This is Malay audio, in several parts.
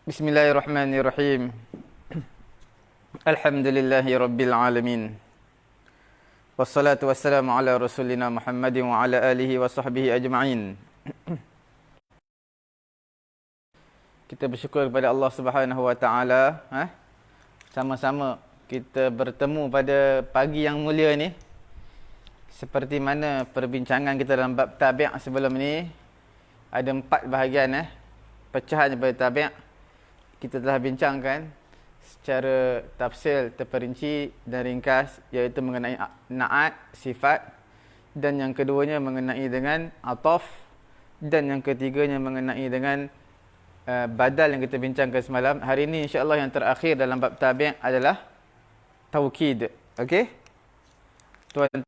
Bismillahirrahmanirrahim. Alhamdulillahi rabbil alamin. Wassalatu wassalamu ala rasulina Muhammadin wa ala alihi wa sahbihi ajma'in. Kita bersyukur kepada Allah Subhanahu wa taala, sama-sama kita bertemu pada pagi yang mulia ni. Seperti mana perbincangan kita dalam bab tabi' sebelum ni, ada 4 bahagian pecahan daripada tabi'. Kita telah bincangkan secara tafsil, terperinci dan ringkas, iaitu mengenai na'at, sifat, dan yang keduanya mengenai dengan ataf, dan yang ketiganya mengenai dengan badal yang kita bincangkan semalam. Hari ini insya-Allah yang terakhir dalam bab tabi' adalah taukid. Okey? Tuan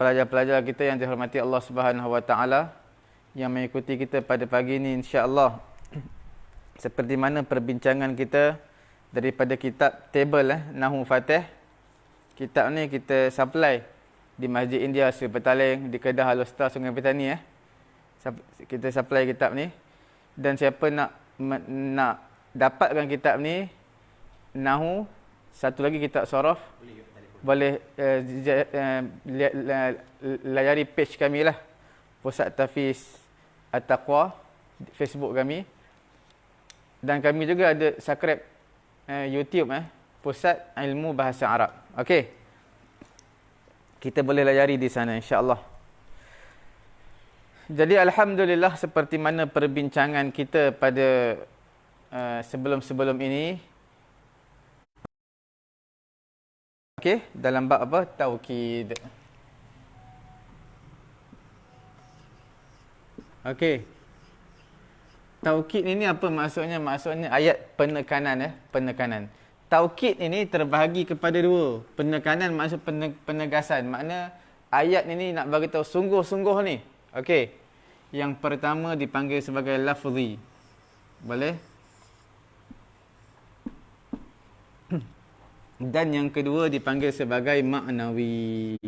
pelajar-pelajar kita yang dihormati Allah Subhanahu wa taala, yang mengikuti kita pada pagi ini, insya-Allah seperti mana perbincangan kita daripada kitab table Nahwu Fatih. Kitab ni kita supply di Masjid India Sri Petaling, di Kedah Al-Usta Sungai Petani. Kita supply kitab ni, dan siapa nak dapatkan kitab ni, Nahwu, satu lagi kitab Sharaf, boleh layari page kami lah, Pusat Tahfiz At-Taqwa, Facebook kami. Dan kami juga ada subscribe YouTube Pusat Ilmu Bahasa Arab. Okey. Kita boleh layari di sana insya-Allah. Jadi alhamdulillah, seperti mana perbincangan kita pada sebelum-sebelum ini. Okey, dalam bab apa? Taukid. Okey. Taukid ini apa maksudnya? Maksudnya ayat penekanan penekanan. Taukid ini terbahagi kepada 2. Penekanan maksud penegasan. Makna ayat ini nak bagi tahu sungguh-sungguh ni. Okey. Yang pertama dipanggil sebagai lafzi. Boleh? Dan yang kedua dipanggil sebagai maknawi.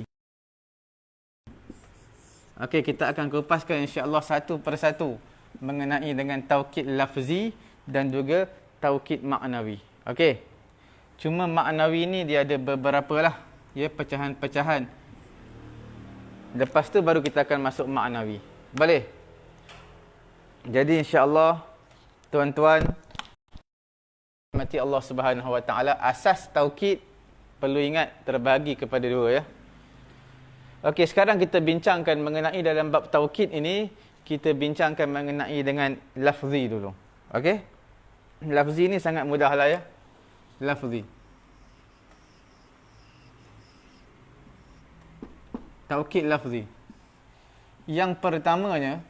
Okey, kita akan kupaskan insya-Allah satu persatu mengenai dengan taukid lafzi dan juga taukid maknawi. Okey. Cuma maknawi ni dia ada beberapa lah, pecahan-pecahan. Lepas tu baru kita akan masuk maknawi. Boleh? Jadi insya-Allah tuan-tuan mati Allah Subhanahu wa taala, asas taukid perlu ingat terbahagi kepada 2 . Okey, sekarang kita bincangkan mengenai dalam bab taukid ini, kita bincangkan mengenai dengan lafzi dulu. Okey? Lafzi ni sangat mudah lah Lafzi. Taukid lafzi. Yang pertamanya,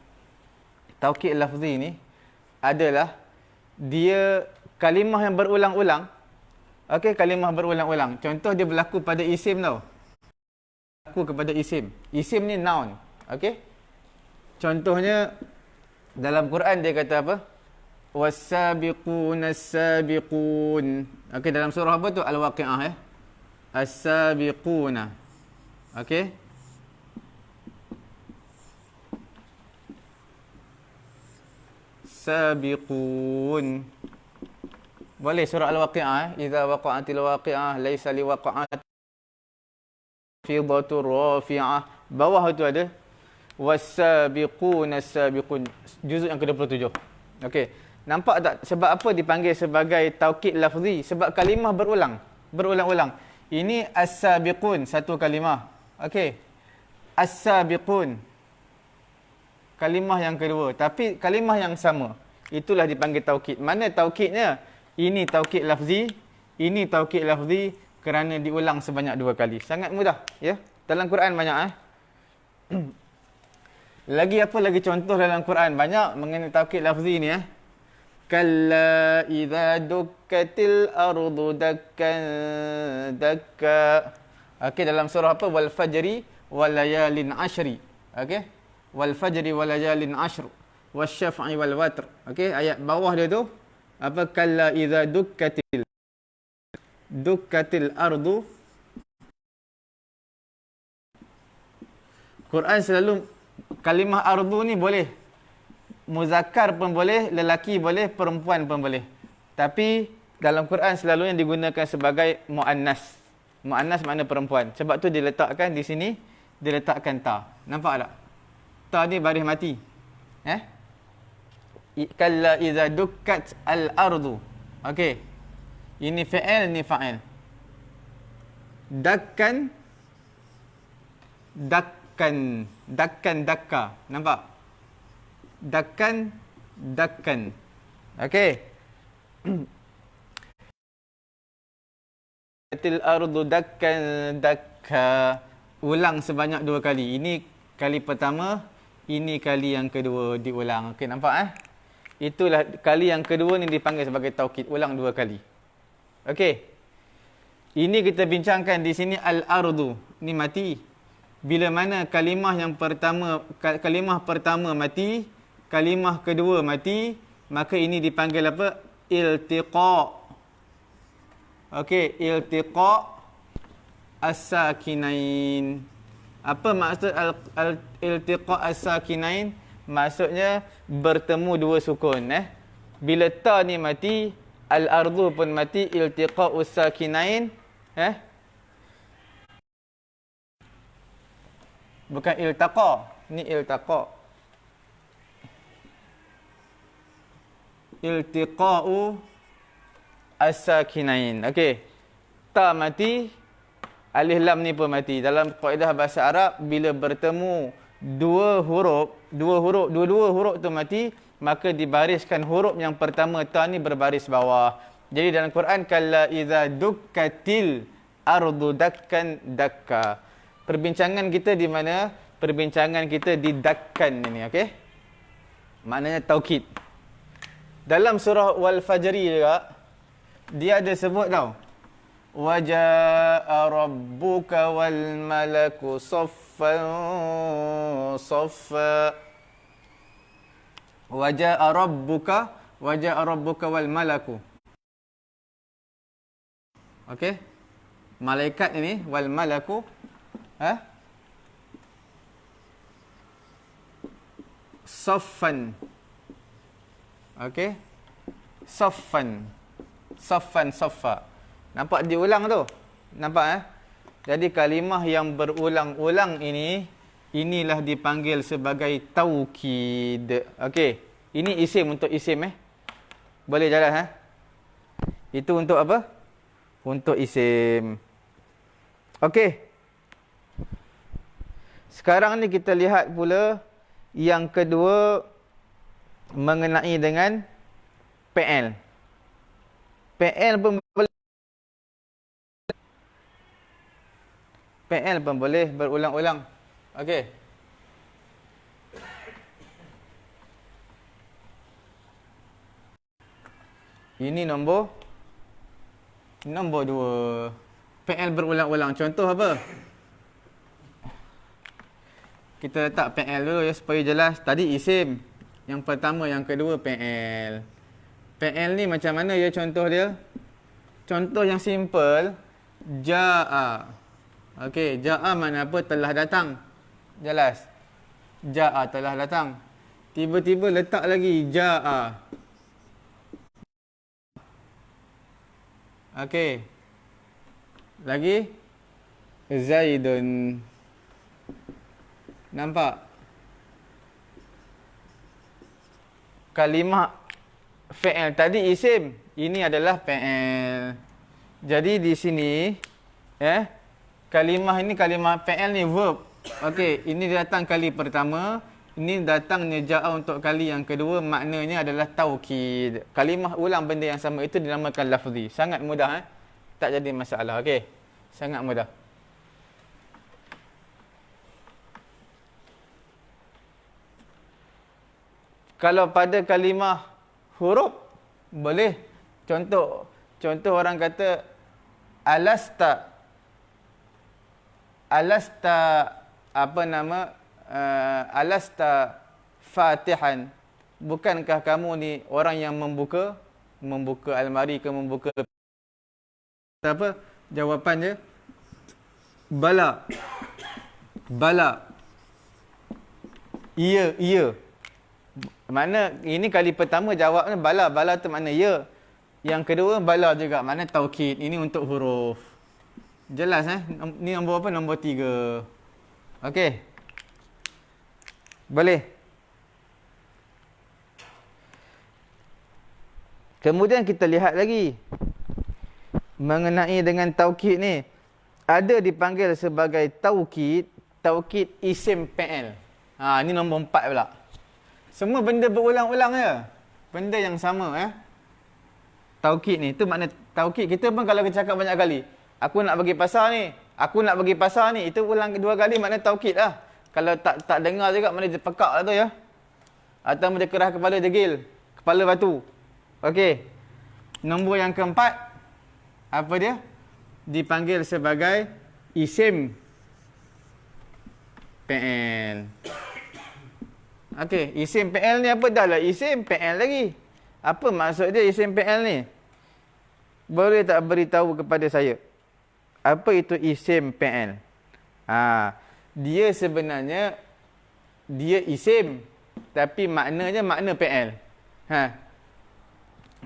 taukid lafzi ni adalah dia kalimah yang berulang-ulang. Okey, kalimah berulang-ulang. Contoh dia berlaku pada isim tau. Kepada isim. Isim ni noun. Okey? Contohnya dalam Quran dia kata apa? Was-sabiqunas-sabiqun. Okey, dalam surah apa tu? Al-Waqiah As-sabiquna. Okey? Sabiqun. Boleh surah Al-Waqiah Idza waqa'atil waqi'ah laisa liwaqa'at fidatur rafi'ah. Bawah tu ada was-sabiqunas-sabiqun, juzuk yang ke-27. Okey. Nampak tak sebab apa dipanggil sebagai taukid lafzi? Sebab kalimah berulang-ulang. Ini as-sabiqun, satu kalimah. Okey. As-sabiqun, kalimah yang kedua, tapi kalimah yang sama. Itulah dipanggil taukid. Mana taukidnya? Ini taukid lafzi, ini taukid lafzi kerana diulang sebanyak 2 kali. Sangat mudah, Dalam Quran banyak Lagi apa lagi contoh dalam Quran? Banyak mengenai taukid lafzi ni Kalla idza dukkatil ardu dakkan dakka. Okey, dalam surah apa? Wal fajri wal layalin ashri. Okey? Wal fajri wal layalin ashr. Wasyaf'i wal watr. Okey, ayat bawah dia tu apa? Kalla idza dukkatil ardu. Quran selalu kalimah ardu ni boleh muzakkar pun boleh, lelaki boleh, perempuan pun boleh. Tapi dalam Quran selalunya digunakan sebagai muannas. Muannas makna perempuan. Sebab tu diletakkan di sini, diletakkan ta. Nampak tak? Ta ni baris mati. Kalla iza dukkat al-ardu. Okey. Ini fi'il, ni fa'il. Dakkan, dakka. Nampak? Dakkan. Okey. Til ardu dakka. Ulang sebanyak 2 kali. Ini kali pertama, ini kali yang kedua diulang. Okey, nampak Itulah kali yang kedua ni dipanggil sebagai taukid, ulang 2 kali. Okey. Ini kita bincangkan di sini al-ardu, ni mati. Bila mana kalimah pertama mati, kalimah kedua mati, maka ini dipanggil apa? Iltiqa. Okey, iltiqa as-sakinain. Apa maksud iltiqa as-sakinain? Maksudnya bertemu 2 sukun. Bila ta ni mati, al-ardu pun mati, iltiqa as-sakinain. Bukan iltaqa, ni iltaqa. Iltiqa'u as-sakinain. Okey. Ta mati, alif lam ni pun mati. Dalam kaedah bahasa Arab, bila bertemu dua huruf tu mati, maka dibariskan huruf yang pertama ta ni berbaris bawah. Jadi dalam Quran, kalla idza dukkatil ardu dakkan dakka. Perbincangan kita di mana? Perbincangan kita di dakkan ini, okey? Maknanya taukid. Dalam surah Wal Fajri juga, dia ada sebut tau. Waja'a rabbuka wal malaku saffan saffa. Waja'a rabbuka wal malaku. Okey? Malaikat ini wal malaku saffan. Okey? Saffan saffa. Nampak diulang tu? Nampak Jadi kalimah yang berulang-ulang ini, inilah dipanggil sebagai taukid. Okey. Ini isim untuk isim Boleh jalan Itu untuk apa? Untuk isim. Okey. Sekarang ni kita lihat pula yang kedua mengenai dengan PL. PL pun boleh berulang-ulang. Okey. Ini nombor 2. PL berulang-ulang. Contoh apa? Kita letak PL dulu supaya jelas. Tadi isim. Yang pertama, yang kedua PL. PL ni macam mana contoh dia? Contoh yang simple. Ja'a. Okey, ja'a mana apa? Telah datang. Jelas. Ja'a telah datang. Tiba-tiba letak lagi ja'a. Okey. Lagi Zaidun. Nampak? Kalimah fi'il tadi isim, ini adalah fi'il. Jadi di sini kalimah ini, kalimah fi'il ni verb. Okey, ini datang kali pertama, ini datangnya ja'a untuk kali yang kedua, maknanya adalah taukid. Kalimah ulang benda yang sama itu dinamakan lafzi. Sangat mudah tak jadi masalah. Okey. Sangat mudah. Kalau pada kalimah huruf boleh. Contoh orang kata alasta alasta fatihan. Bukankah kamu ni orang yang membuka almari ke membuka apa? Jawapan dia bala. Iya. Mana ini kali pertama jawabnya bala. Bala tu makna ya. Yang kedua bala juga. Makna taukid. Ini untuk huruf. Jelas Ni nombor apa? Nombor 3. Okey. Boleh. Kemudian kita lihat lagi. Mengenai dengan taukid ni. Ada dipanggil sebagai taukid. Taukid isim fi'il. Ni nombor 4 pula. Semua benda berulang-ulang je. Benda yang sama Taukid ni. Itu makna taukid. Kita pun kalau kita cakap banyak kali. Aku nak pergi pasar ni. Aku nak pergi pasar ni. Itu ulang 2 kali makna taukid lah. Kalau tak dengar juga makna dia pekak lah tu ya. Atau dia kerah kepala degil. Kepala batu. Okey. Nombor yang keempat. Apa dia? Dipanggil sebagai isim fi'il. Okey, isim fi'il ni apa? Dah lah isim fi'il lagi. Apa maksud dia isim fi'il ni? Boleh tak beritahu kepada saya? Apa itu isim fi'il? Dia sebenarnya dia isim tapi maknanya makna fi'il.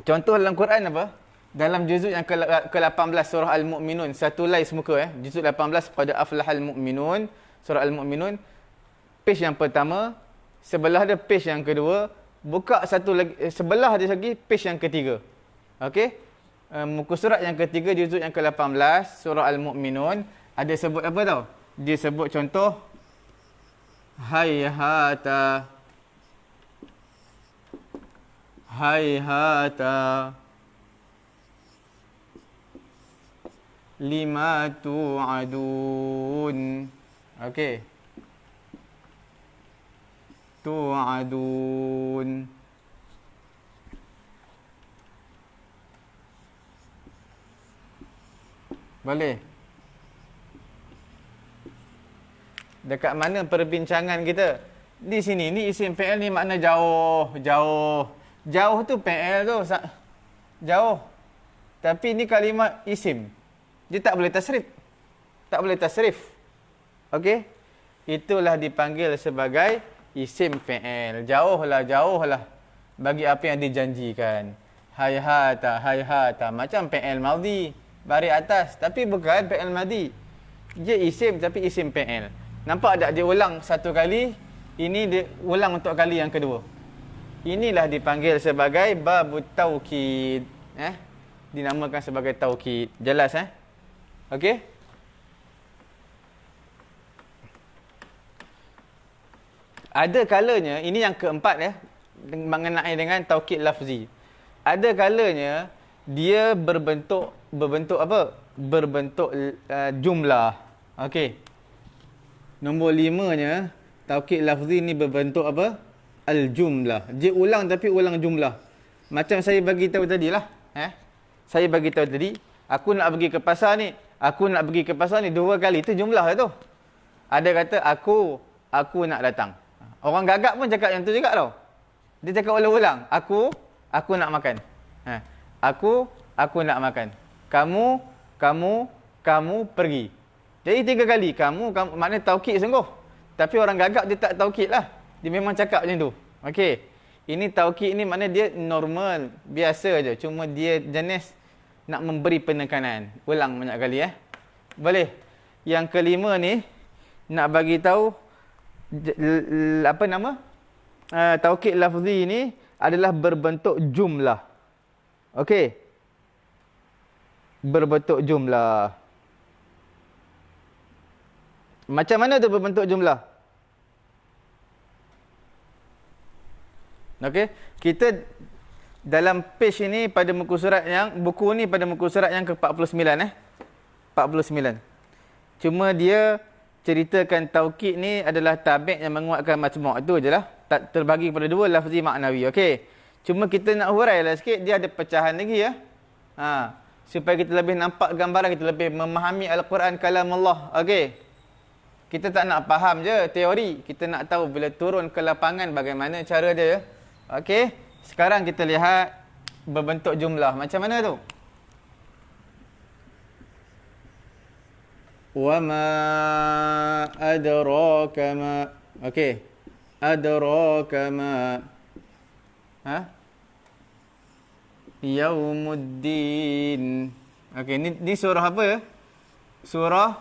Contoh dalam Quran apa? Dalam juzuk yang ke-18 surah Al-Mu'minun, satu lais muka juzuk 18 pada aflahal mu'minun, surah Al-Mu'minun, page yang pertama, sebelah dia page yang kedua, buka satu lagi sebelah dia lagi page yang ketiga. Okey? Muka surat yang ketiga juzuk yang ke-18 surah Al-Mu'minun ada sebut apa tau? Dia sebut contoh hayhata lima tu'adun. Okey. Tu'adun. Boleh. Dekat mana perbincangan kita? Di sini ni isim fi'il ni makna jauh. Jauh tu fi'il tu jauh. Tapi ni kalimat isim. Dia tak boleh tasrif. Tak boleh tasrif. Okey? Itulah dipanggil sebagai isim fi'il. Jauhlah. Bagi apa yang dijanjikan. Hayhata. Macam fi'il madhi. Baris atas. Tapi bukan fi'il madhi. Dia isim tapi isim fi'il. Nampak tak dia ulang satu kali. Ini dia ulang untuk kali yang kedua. Inilah dipanggil sebagai babut taukid. Dinamakan sebagai taukid. Jelas Okey? Ada kalanya, ini yang keempat mengenai dengan taukid lafzi. Ada kalanya dia berbentuk apa? Berbentuk jumlah. Okey. Nombor 5-nya, taukid lafzi ni berbentuk apa? Al-jumlah. Dia ulang tapi ulang jumlah. Macam saya bagi tahu tadilah, Saya bagi tahu tadi, aku nak pergi ke pasar ni. Aku nak pergi ke pasar ni 2 kali. Itu jumlah tu. Ada kata aku nak datang. Orang gagap pun cakap yang tu juga tau. Dia cakap ulang-ulang. Aku nak makan. Aku nak makan. Kamu pergi. Jadi 3 kali. Kamu maknanya taukid sungguh. Tapi orang gagap dia tak taukid lah. Dia memang cakap macam tu. Okey. Ini taukid ni maknanya dia normal. Biasa je. Cuma dia jenis nak memberi penekanan. Ulang banyak kali Boleh. Yang kelima ni nak bagi tahu apa nama? Taukid lafzi ni adalah berbentuk jumlah. Okey. Berbentuk jumlah. Macam mana tu berbentuk jumlah? Okey. Kita dalam page ini pada muka surat buku ni pada muka surat yang ke-49 49. Cuma dia ceritakan taukid ni adalah tabi' yang menguatkan majmu'. Itu je lah. Tak terbagi pada 2 lafzi maknawi. Okey. Cuma kita nak hurailah sikit, dia ada pecahan lagi supaya kita lebih nampak gambaran, kita lebih memahami Al-Quran kalam Allah. Okey. Kita tak nak faham je teori, kita nak tahu bila turun ke lapangan bagaimana cara dia. Okey. Sekarang kita lihat berbentuk jumlah. Macam mana tu? Wa ma adraka ma. Okey. Adraka ma. Ha? Yaumuddin. Okey, ni surah apa ya? Surah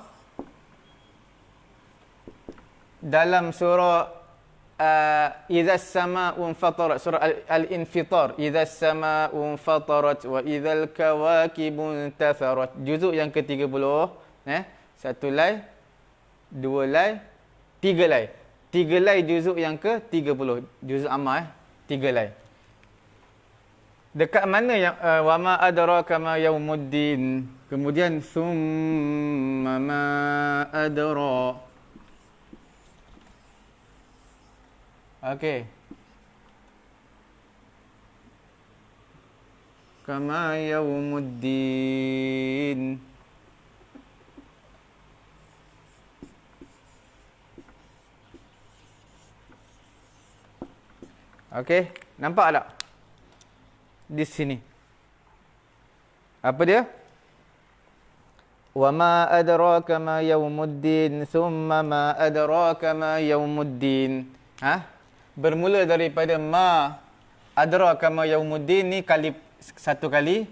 dalam surah idza as-samaa'u fatarat, surah al-infitar, idza as-samaa'u fatarat wa idzal kawakibu intatharat. Juzuk yang ke-30, satu lay, dua lay, tiga lay. Tiga lay juzuk yang ke-30. Juzuk amma, tiga lay. Dekat mana yang wa ma adraka ma yaumuddin. Kemudian summa ma adra. Okey. Kama yaumuddin. Okey, nampak tak? Di sini. Apa dia? Wa ma adraka ma yaumuddin, thumma ma adraka ma yaumuddin. Bermula daripada ma adraka ma yaumuddin ni kali satu kali,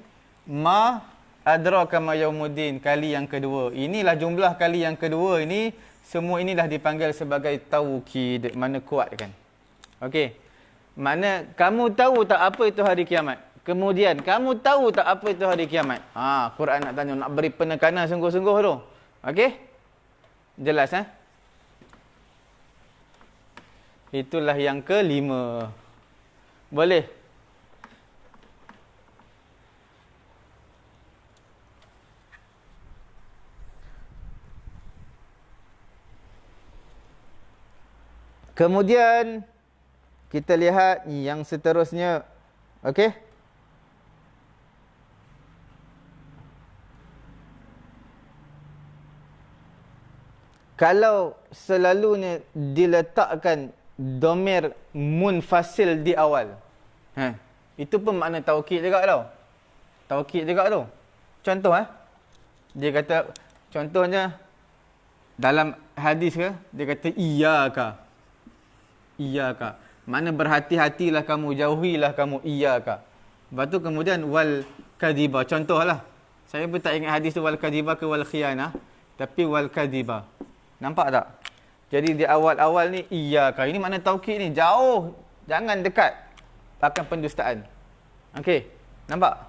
ma adraka ma yaumuddin kali yang kedua. Inilah jumlah kali yang kedua ini, semua inilah dipanggil sebagai taukid, mana kuat kan. Okey. Mana kamu tahu tak apa itu hari kiamat? Kemudian, kamu tahu tak apa itu hari kiamat? Quran nak tanya, nak beri penekanan sungguh-sungguh tu. Okey? Jelas, Itulah yang kelima. Boleh? Kemudian, kita lihat yang seterusnya. Okey? Kalau selalunya diletakkan domir munfasil di awal. Itu pun makna taukid juga tau. Taukid juga tu. Contoh dia kata, contohnya dalam hadis ke, dia kata iyyaka. Iyyaka. Makna berhati-hatilah kamu, jauhilah kamu, iyyaka. Lepas tu kemudian wal kadhiba. Contohlah. Saya pun tak ingat hadis tu wal kadhiba ke wal khiyanah, tapi wal kadhiba. Nampak tak? Jadi di awal-awal ni iyyaka. Ini makna taukid ni, jauh, jangan dekat akan pendustaan. Okey, nampak?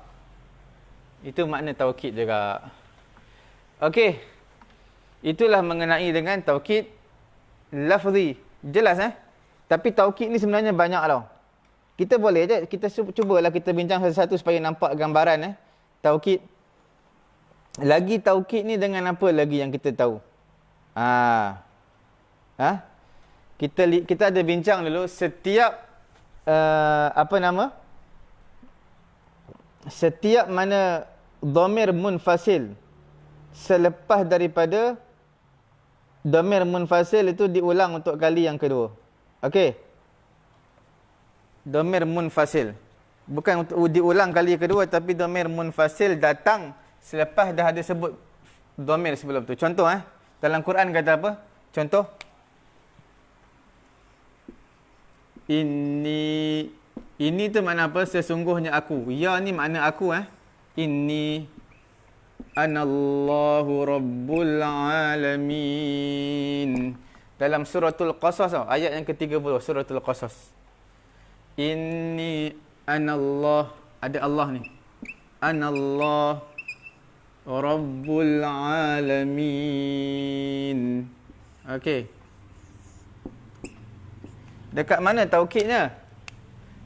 Itu makna taukid juga. Okey. Itulah mengenai dengan taukid lafzi. Jelas Tapi taukid ni sebenarnya banyak tau. Kita boleh je, kita cubalah kita bincang satu-satu supaya nampak gambaran taukid. Lagi taukid ni dengan apa lagi yang kita tahu? Kita ada bincang dulu setiap setiap mana dhamir munfasil selepas daripada dhamir munfasil itu diulang untuk kali yang kedua. Okey. Dhamir munfasil. Bukan untuk diulang kali yang kedua, tapi dhamir munfasil datang selepas dah ada sebut dhamir sebelum tu. Contoh dalam Quran kata apa? Contoh. Ini tu makna apa? Sesungguhnya aku. Ya ni makna aku Inni anallahu rabbul alamin. Dalam suratul Qasas ayat yang ke-30 suratul Qasas. Inni anallah, ada Allah ni. Anallah rabbul alamin. Okey. Dekat mana taukidnya?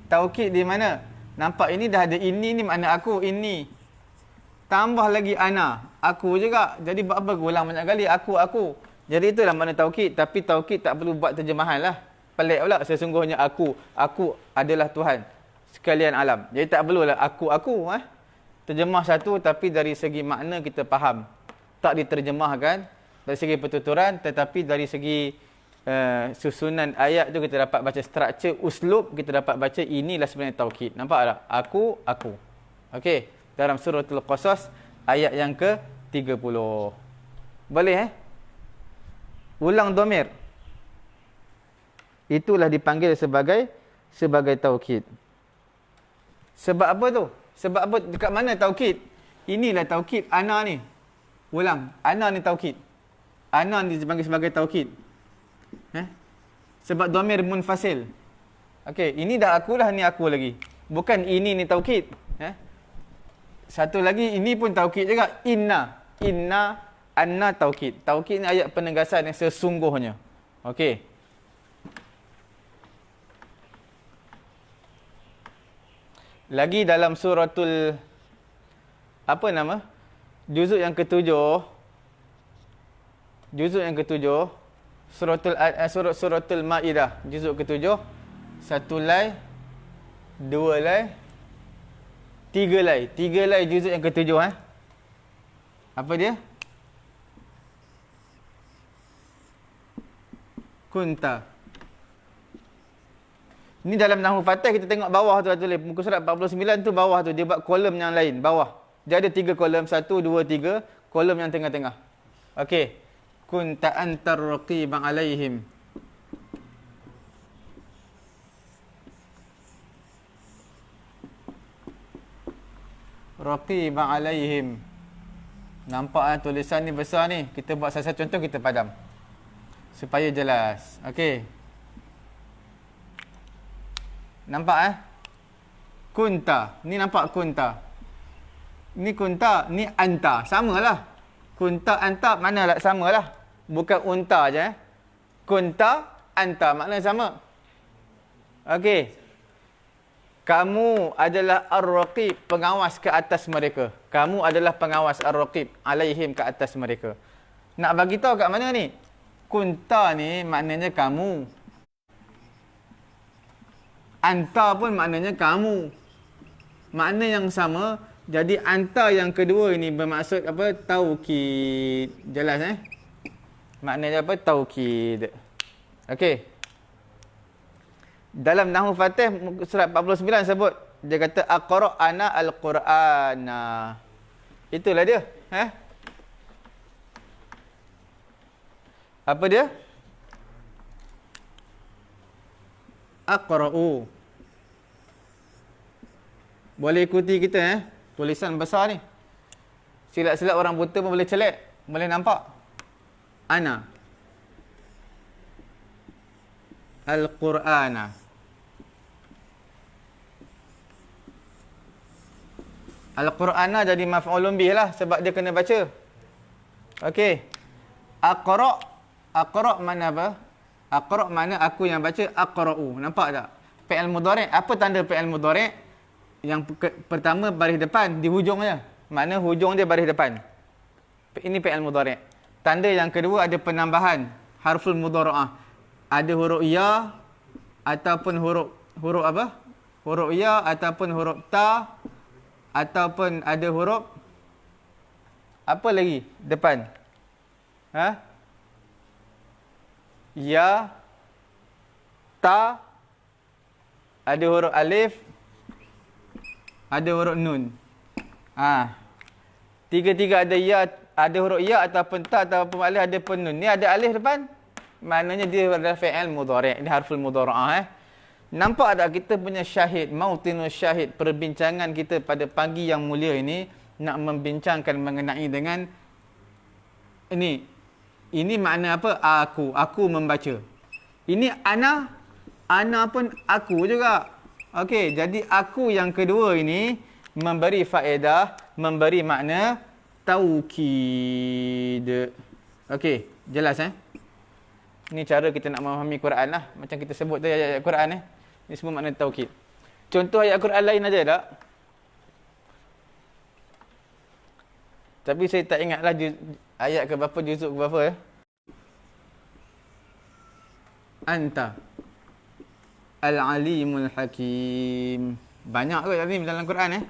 Taukid di mana? Nampak ini dah ada ini ni makna aku, ini. Tambah lagi ana, aku juga. Jadi buat apa ulang banyak kali aku. Jadi itulah makna taukid, tapi taukid tak perlu buat terjemahan lah. Pelik pula, sesungguhnya aku adalah Tuhan sekalian alam. Jadi tak perlulah aku. Terjemah satu tapi dari segi makna kita faham. Tak diterjemahkan dari segi pertuturan, tetapi dari segi susunan ayat tu kita dapat baca structure, uslub, kita dapat baca inilah sebenarnya taukid. Nampak tak? Aku. Okey, dalam suratul Qasas ayat yang ke-30. Boleh ulang dhamir. Itulah dipanggil sebagai taukid. Sebab apa tu? Sebab apa? Dekat mana taukid? Inilah taukid ana ni. Ulang. Ana ni taukid. Ana ni dipanggil sebagai taukid. Sebab dhamir munfasil. Okey, ini dah akulah, ni aku lagi. Bukan ini ni taukid. Satu lagi, ini pun taukid juga. Inna. Inna, anna taukid. Taukid ni ayat penegasan yang sesungguhnya. Okey. Lagi dalam suratul apa nama? Juzuk yang ketujuh. Juzuk yang ketujuh, suratul Maidah, juzuk ketujuh. 1 lai, 2 lai, 3 lai. 3 lai juzuk yang ketujuh Apa dia? Kunta. Ni dalam Nahwu Fatih kita tengok bawah tu tulis. Muka surat 49 tu bawah tu. Dia buat kolom yang lain. Bawah. Dia ada 3 kolom. 1, 2, 3. Kolom yang tengah-tengah. Okey. Kunta antar raqiban alaihim. Raqiban alaihim. Nampak tulisan ni besar ni. Kita buat salah satu contoh, kita padam. Supaya jelas. Okey. Nampak Kunta. Ni nampak kunta. Ni kunta, ni anta. Samalah. Kunta, anta maknalah samalah. Bukan unta je Kunta, anta makna sama. Okey. Kamu adalah ar-raqib, pengawas ke atas mereka. Kamu adalah pengawas ar-raqib alaihim, ke atas mereka. Nak bagi tahu kat mana ni? Kunta ni maknanya kamu. Anta pun maknanya kamu. Makna yang sama. Jadi anta yang kedua ini bermaksud apa? Taukid. Jelas Maknanya apa? Taukid. Okey. Dalam Nahwu Fatih surat 49 sebut. Dia kata aqra'ana al-Qur'ana. Itulah dia. Apa dia? Aqra'u. Boleh ikuti kita tulisan besar ni. Silap-silap orang buta pun boleh celak, boleh nampak. Ana Al-Qur'ana. Al-Qur'ana jadi maf'ulun bih lah sebab dia kena baca. Okey. Aqra'. Aqra' mana apa? Aqra' mana aku yang baca. Aqra'u. Nampak tak? Fi'il mudhari'. Apa tanda fi'il mudhari'? Yang pertama baris depan di hujung je. Makna hujung dia baris depan. Ini fi'il mudhari'. Tanda yang kedua ada penambahan harful mudhara'ah. Ada huruf ya ataupun huruf apa? Huruf ya ataupun huruf ta ataupun ada huruf apa lagi depan? Ya, ta, ada huruf alif, ada huruf nun. Tiga-tiga ada ya, ada huruf ya ataupun ta ataupun alif, ada pun nun. Ni ada alif depan. Maknanya dia adalah fi'il mudhari'. Ini harful mudhara'ah. Nampak tak kita punya syahid, mautinus syahid, perbincangan kita pada pagi yang mulia ini nak membincangkan mengenai dengan ini. Ini makna apa? Aku membaca. Ini ana pun aku juga. Okey, jadi aku yang kedua ini memberi faedah, memberi makna taukid. Okey, jelas Ini cara kita nak memahami Quran lah. Macam kita sebut tadi ayat-ayat Quran Ini semua makna taukid. Contoh ayat Quran lain ada tak? Tapi saya tak ingatlah ayat ke berapa, juzuk ke berapa Anta Al-Alimul Hakim. Banyak kot tadi dalam Quran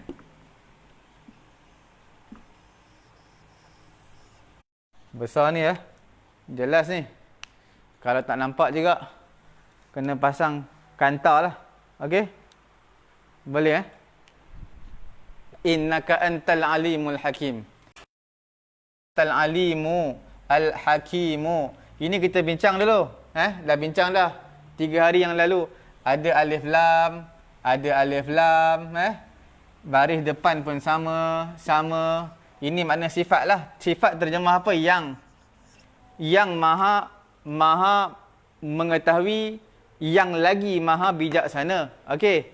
Besar ni Jelas ni. Kalau tak nampak juga kena pasang kanta lah. Okey? Boleh Innaka antal alimul hakim. Al-alimu al-hakimu. Ini kita bincang dulu. Dah bincang dah 3 hari yang lalu. Ada alif lam, ada alif lam, Baris depan pun sama. Ini makna sifat lah. Sifat terjemah apa? Yang maha mengetahui, yang lagi maha bijaksana. Okey.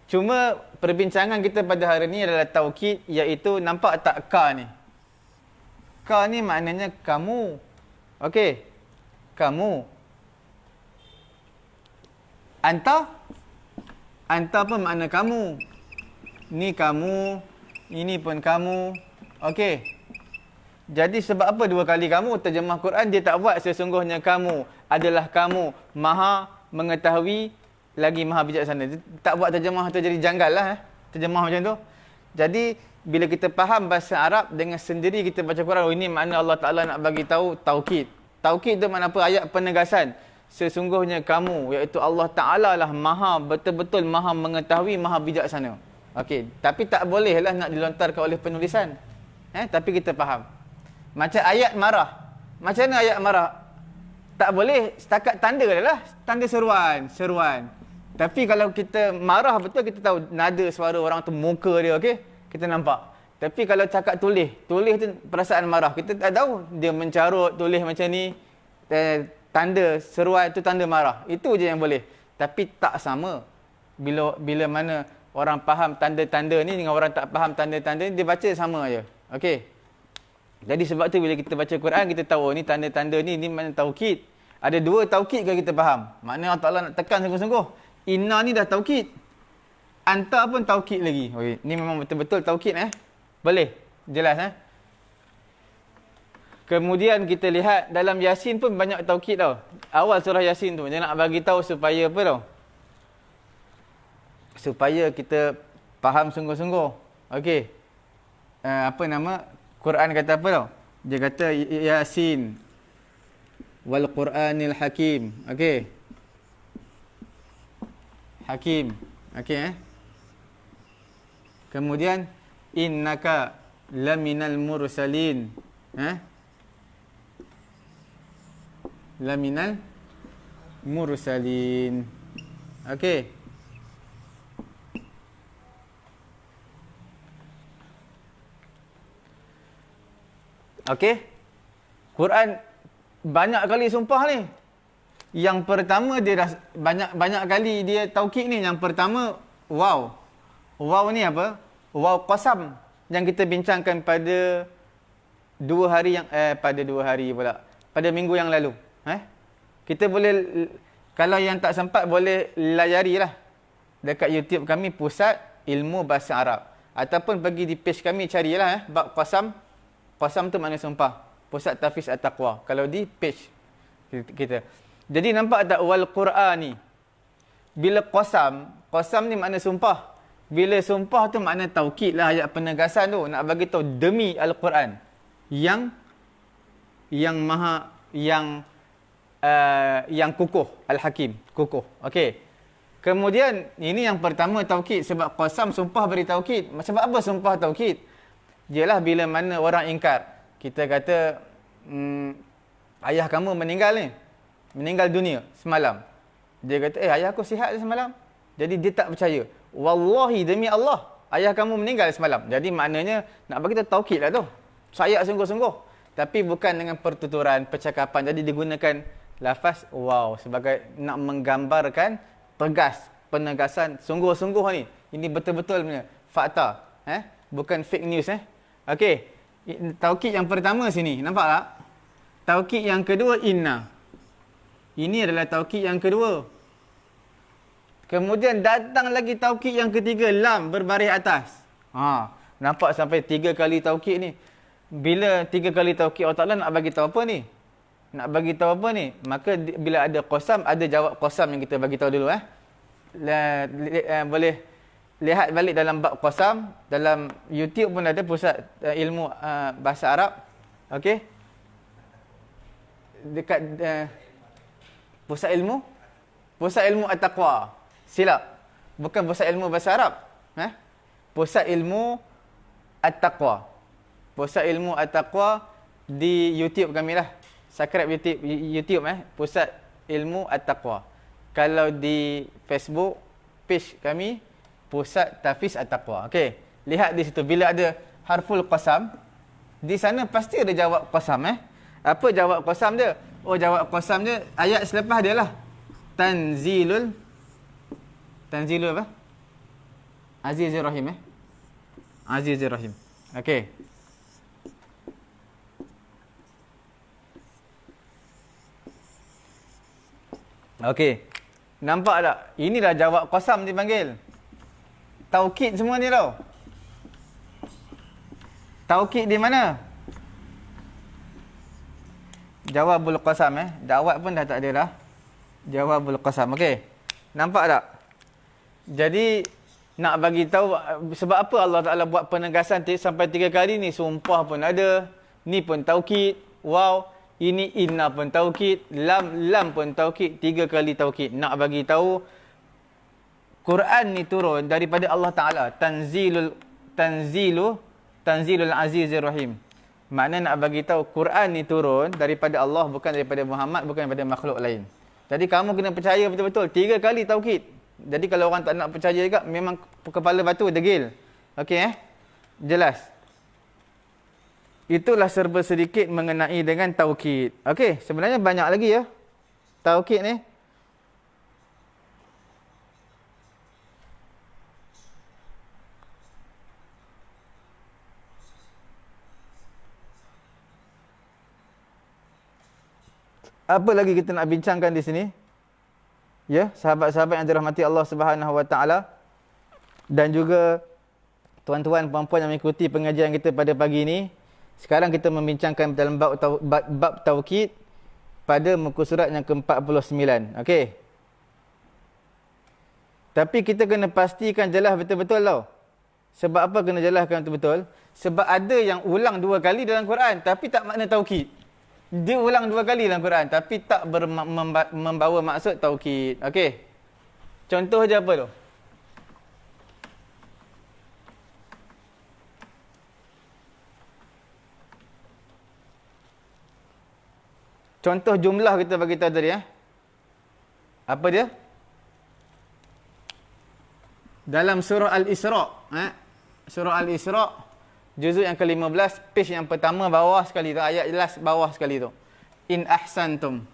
Cuma perbincangan kita pada hari ini adalah taukid, iaitu nampak tak ka ni? Ka ni maknanya kamu. Okey. Kamu. Anta pun makna kamu. Ni kamu, ini pun kamu. Okey. Jadi sebab apa dua kali kamu? Terjemah Quran dia tak buat sesungguhnya kamu adalah kamu maha mengetahui lagi maha bijaksana. Dia tak buat terjemah tu jadi janggal lah. Terjemah macam tu. Jadi bila kita faham bahasa Arab, dengan sendiri kita baca Quran, oh, ini makna Allah Ta'ala nak bagi tahu taukid. Taukid tu makna apa? Ayat penegasan. Sesungguhnya kamu, iaitu Allah Ta'ala lah maha, betul-betul maha mengetahui, maha bijaksana. Okey, tapi tak bolehlah nak dilontarkan oleh penulisan. Tapi kita faham. Macam ayat marah. Macam mana ayat marah? Tak boleh setakat tanda adalah tanda seruan. Tapi kalau kita marah betul, kita tahu nada suara orang tu, muka dia, okey? Kita nampak. Tapi kalau cakap tulis tu perasaan marah. Kita tak tahu dia mencarut, tulis macam ni. Tanda seruan tu tanda marah. Itu je yang boleh. Tapi tak sama. Bila mana orang faham tanda-tanda ni dengan orang tak faham tanda-tanda ni, dia baca sama aja. Okey. Jadi sebab tu bila kita baca Quran, kita tahu ni tanda-tanda ni makna taukid. Ada dua taukid kalau kita faham. Maknanya Allah Ta'ala nak tekan sungguh-sungguh. Inna ni dah taukid. Anta pun taukid lagi. Okey, ni memang betul-betul taukid Boleh? Jelas Kemudian kita lihat dalam Yasin pun banyak taukid tau. Awal surah Yasin tu dia nak bagi tahu supaya apa tau? Supaya kita faham sungguh-sungguh. Okey. Apa nama? Quran kata apa tau? Dia kata Yasin wal Quranil Hakim. Okey. Hakim. Okey Kemudian innaka laminal mursalin. Laminal mursalin. Okey. Okey. Quran banyak kali sumpah ni. Yang pertama dia dah banyak kali dia taukid ni. Yang pertama wow. Wow ni apa? Wow qasam yang kita bincangkan pada 2 hari yang pada 2 hari pula. Pada minggu yang lalu. Kita boleh, kalau yang tak sempat boleh layarilah dekat YouTube kami, Pusat Ilmu Bahasa Arab, ataupun pergi di page kami carilah bab qasam. Qasam tu makna sumpah. Pusat Tahfiz At-Taqwa. Kalau di page kita. Jadi nampak tak wal Quran ni? Bila qasam ni makna sumpah. Bila sumpah tu makna taukid lah, ayat penegasan tu. Nak bagi tahu demi Al-Quran. Yang maha, yang kukuh. Al-Hakim. Kukuh. Okey. Kemudian, ini yang pertama taukid. Sebab qasam sumpah beri taukid. Sebab apa sumpah taukid? Ialah bila mana orang ingkar. Kita kata, ayah kamu meninggal ni. Meninggal dunia semalam. Dia kata, ayah aku sihat semalam. Jadi dia tak percaya. Wallahi demi Allah, ayah kamu meninggal semalam. Jadi maknanya, nak bagi kita taukid lah tu. Sayat sungguh-sungguh. Tapi bukan dengan pertuturan, percakapan. Jadi digunakan lafaz wow. Sebagai nak menggambarkan tegas, penegasan, sungguh-sungguh ni. Ini betul-betul punya fakta. Bukan fake news. Okey. Taukid yang pertama sini. Nampak tak? Taukid yang kedua, inna. Ini adalah taukid yang kedua. Kemudian datang lagi taukid yang ketiga, lam berbaris atas. Nampak sampai 3 kali taukid ni. Bila 3 kali taukid Allah Ta'ala nak bagi tahu apa ni? Nak bagi tahu apa ni? Maka bila ada qasam, ada jawab qasam yang kita bagi tahu dulu. Boleh lihat balik dalam bab qasam. Dalam YouTube pun ada Pusat Ilmu Bahasa Arab. Okey. Dekat Pusat Ilmu At-Taqwa. Silap. Bukan Pusat Ilmu Bahasa Arab. Pusat Ilmu At-Taqwa. Pusat Ilmu At-Taqwa di YouTube kami lah. Subscribe YouTube Pusat Ilmu At-Taqwa. Kalau di Facebook page kami, pusat tafiz at-taqwa. Okey. Lihat di situ bila ada harful qasam, di sana pasti ada jawab qasam Apa jawab qasam dia? Oh, jawab qasam dia ayat selepas dia lah. Tanzilul apa? Azizir Rahim Azizir Rahim. Okey. Okey. Nampak tak? Inilah jawab qasam dipanggil. Taukid semua ni tau. Taukid di mana? Jawabul qasam Jawab pun dah tak ada dah. Jawabul qasam. Okey. Nampak tak? Jadi nak bagi tahu sebab apa Allah Taala buat penegasan sampai 3 kali ni. Sumpah pun ada. Ni pun taukid. Wow. Ini inna pun taukid, lam pun taukid, 3 kali taukid. Nak bagi tahu Quran ni turun daripada Allah Taala, tanzilul azizir rahim. Makna nak bagi tahu Quran ni turun daripada Allah, bukan daripada Muhammad, bukan daripada makhluk lain. Jadi kamu kena percaya betul-betul 3 kali taukid. Jadi kalau orang tak nak percaya juga, memang kepala batu degil. Okey jelas. Itulah serba sedikit mengenai dengan taukid. Okey, sebenarnya banyak lagi ya. Taukid ni. Apa lagi kita nak bincangkan di sini? Ya, sahabat-sahabat yang dirahmati Allah Subhanahu Wa Taala dan juga tuan-tuan puan-puan yang mengikuti pengajian kita pada pagi ini. Sekarang kita membincangkan dalam bab taukid pada muka surat yang ke-49. Okey. Tapi kita kena pastikan jelas betul-betul tau. Sebab apa kena jelaskan betul-betul? Sebab ada yang ulang 2 kali dalam Quran tapi tak makna taukid. Dia ulang 2 kali dalam Quran tapi tak membawa maksud taukid. Okey. Contoh je apa tu? Contoh jumlah kita bagi tahu tadi Apa dia? Dalam surah Al-Isra, surah Al-Isra juzuk yang ke-15, page yang pertama bawah sekali tu, ayat jelas bawah sekali tu. In ahsantum.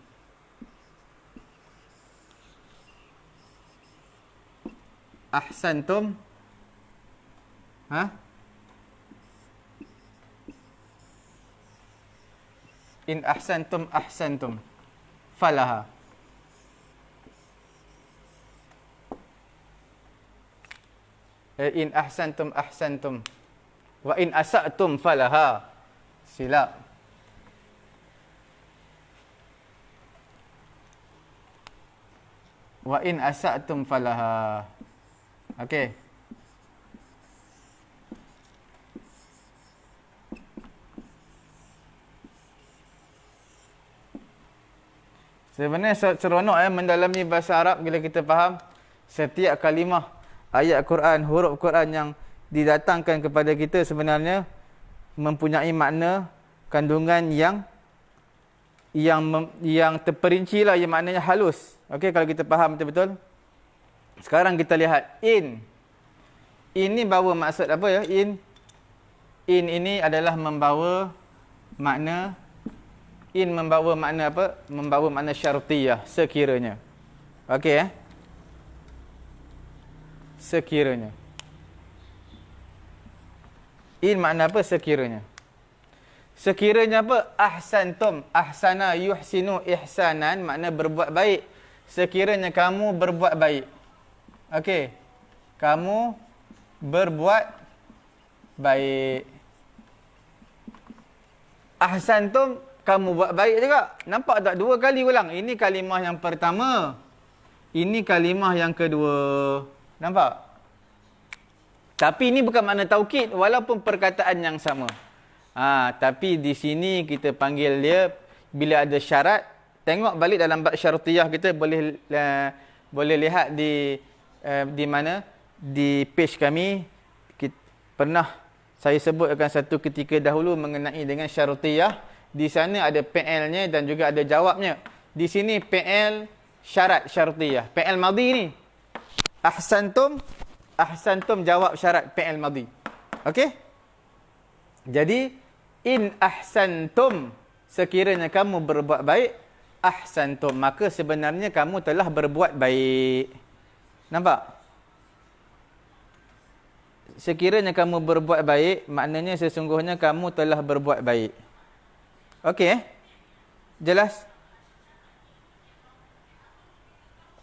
Ahsantum. In ahsantum ahsantum falaha. In ahsantum ahsantum wa in asa'tum falaha. Silap. Wa in asa'tum falaha. Okey. Sebenarnya seronok mendalami bahasa Arab bila kita faham setiap kalimah ayat Quran, huruf Quran yang didatangkan kepada kita sebenarnya mempunyai makna kandungan yang terperinci lah, yang maknanya halus. Okey, kalau kita faham betul-betul. Sekarang kita lihat in. Ini bawa maksud apa ya? In ini adalah membawa makna. In membawa makna apa? Membawa makna syartiyah, sekiranya. Okey sekiranya. In makna apa? Sekiranya. Sekiranya apa? Ahsantum. Ahsana yuhsinu ihsanan, makna berbuat baik. Sekiranya kamu berbuat baik. Okey. Kamu berbuat baik. Ahsantum, kamu buat baik juga. Nampak tak? 2 kali ulang. Ini kalimah yang pertama. Ini kalimah yang kedua. Nampak? Tapi ini bukan makna taukid walaupun perkataan yang sama. Tapi di sini kita panggil dia bila ada syarat. Tengok balik dalam bab syartiyah kita boleh lihat di mana di page kami pernah saya sebutkan satu ketika dahulu mengenai dengan syartiyah. Di sana ada PL-nya dan juga ada jawabnya. Di sini PL syarat syartiyah. PL madhi ni. Ahsantum ahsantum jawab syarat fi'il madhi. Okey? Jadi in ahsantum, sekiranya kamu berbuat baik, ahsantum, maka sebenarnya kamu telah berbuat baik. Nampak? Sekiranya kamu berbuat baik, maknanya sesungguhnya kamu telah berbuat baik. Okey? Jelas?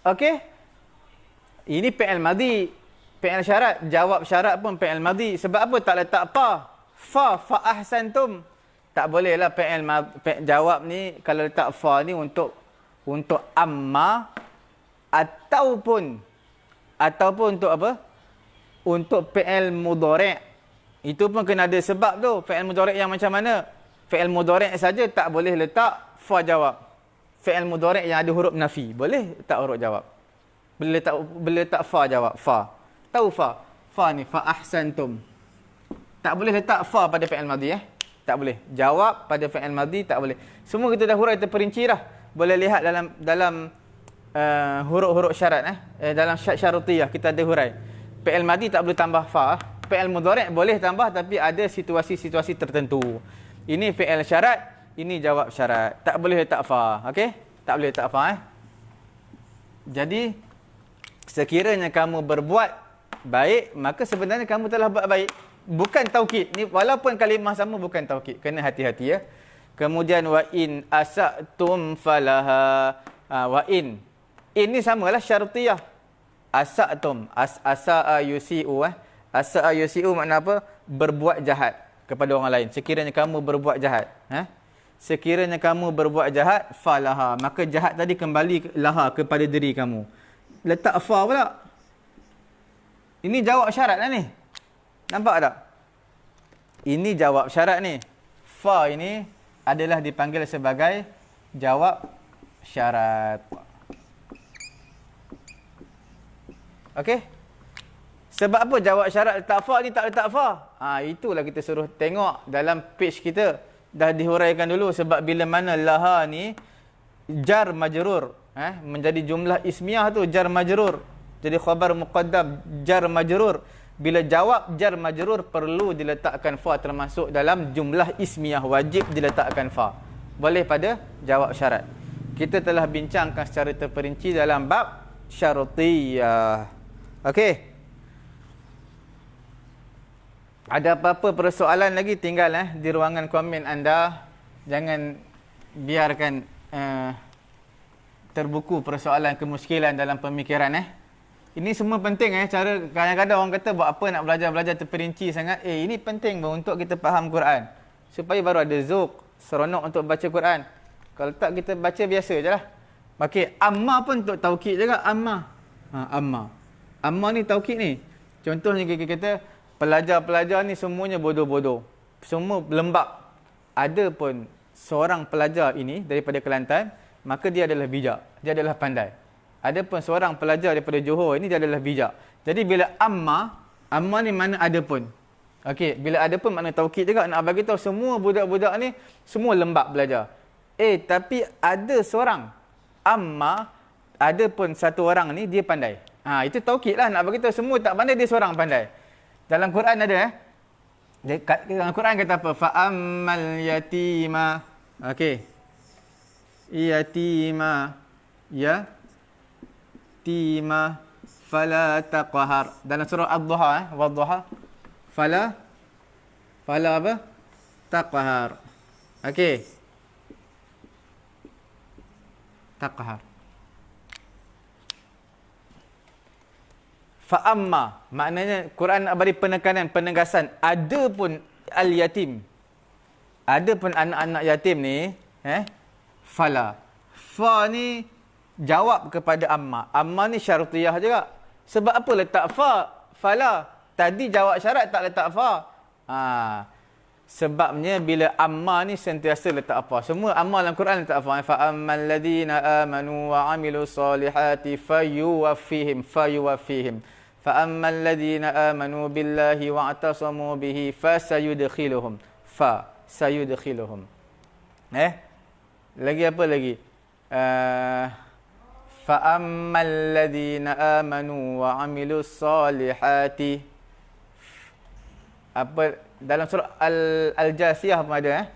Okey? Ini fi'il madhi. Fi'il syarat. Jawab syarat pun fi'il madhi. Sebab apa tak letak fa? Fa ahsantum. Tak boleh lah fi'il jawab ni, kalau letak fa ni untuk amma ataupun untuk apa? Untuk fi'il mudhari'. Itu pun kena ada sebab tu. Fi'il mudhari' yang macam mana? Fi'il mudhari' saja tak boleh letak fa jawab. Fi'il mudhari' yang ada huruf nafi, boleh letak huruf jawab. Boleh letak fa jawab. Fa. Tahu fa? Fa ni, fa ahsantum. Tak boleh letak fa pada fi'il madhi Tak boleh. Jawab pada fi'il madhi tak boleh. Semua kita dah hurai terperinci dah. Boleh lihat dalam huruf-huruf syarat dalam syarutiyah kita ada hurai. Fi'il madhi tak boleh tambah fa. Fi'il mudhari' boleh tambah tapi ada situasi-situasi tertentu. Ini fi'il syarat, ini jawab syarat. Tak boleh letak fa. Okey? Tak boleh letak fa Jadi sekiranya kamu berbuat baik, maka sebenarnya kamu telah buat baik. Bukan taukid. Ni walaupun kalimah sama bukan taukid. Kena hati-hati Kemudian wa in asa'tum falaha. Wa in. In ni samalah syartiyah. Asa'tum. Asa'a yusi'u Asa'a yusi'u makna apa? Berbuat jahat kepada orang lain. Sekiranya kamu berbuat jahat. Sekiranya kamu berbuat jahat, falaha. Maka jahat tadi kembali laha kepada diri kamu. Letak fa pula. Ini jawab syarat lah ni. Nampak tak? Ini jawab syarat ni. Fa ini adalah dipanggil sebagai jawab syarat. Okey? Sebab apa jawab syarat letak fa ni tak letak fa? Itulah kita suruh tengok dalam page kita. Dah dihuraikan dulu sebab bila mana laha ni jar majrur. Menjadi jumlah ismiyah tu jar majrur. Jadi khabar muqaddam jar majrur. Bila jawab jar majrur perlu diletakkan fa, termasuk dalam jumlah ismiyah wajib diletakkan fa. Boleh pada jawab syarat. Kita telah bincangkan secara terperinci dalam bab syarutiyah. Okey. Ada apa-apa persoalan lagi tinggal di ruangan komen anda. Jangan biarkan terbuku persoalan kemuskilan dalam pemikiran Ini semua penting cara kadang-kadang orang kata buat apa nak belajar terperinci sangat. Ini penting untuk kita faham Quran. Supaya baru ada zauq, seronok untuk baca Quran. Kalau tak kita baca biasa je lah. Okey, amma pun untuk taukid juga amma. Amma. Amma ni taukid ni. Contohnya kita kata pelajar-pelajar ni semuanya bodoh-bodoh. Semua lembab. Ada pun seorang pelajar ini daripada Kelantan, maka dia adalah bijak. Dia adalah pandai. Ada pun seorang pelajar daripada Johor ini dia adalah bijak. Jadi bila amma ni mana ada pun. Okey, bila ada pun makna taukid juga, nak bagi tahu semua budak-budak ni semua lembab belajar. Tapi ada seorang amma, ada pun satu orang ni dia pandai. Itu taukid lah, nak bagi tahu semua tak pandai, dia seorang pandai. Dalam Quran ada dalam Quran kata apa? Fa ammal yatima. Okey. Yatima fala taqhar. Dalam surah Ad-Duha Wad-Duha fala apa? Taqhar. Okey. Taqhar. Fa'amma. Maknanya Quran nak beri penekanan, penegasan. Ada pun al-yatim. Ada pun anak-anak yatim ni. Fala. Fa ni jawab kepada amma. Amma ni syarutiyah juga. Sebab apa letak fa? Fala. Tadi jawab syarat tak letak fa. Sebabnya bila amma ni sentiasa letak apa? Semua amma dalam Quran letak apa? Fa ammal ladina amanu wa amilus solihati fayuwaffihim. Fa ammal ladina amanu billahi wa atasamu bihi fasayudkhiluhum. Sayudkhiluhum. Lagi apa lagi? Fa ammal ladzina amanu wa amilus solihati. Apa dalam surah Al-Jasiyah pun ada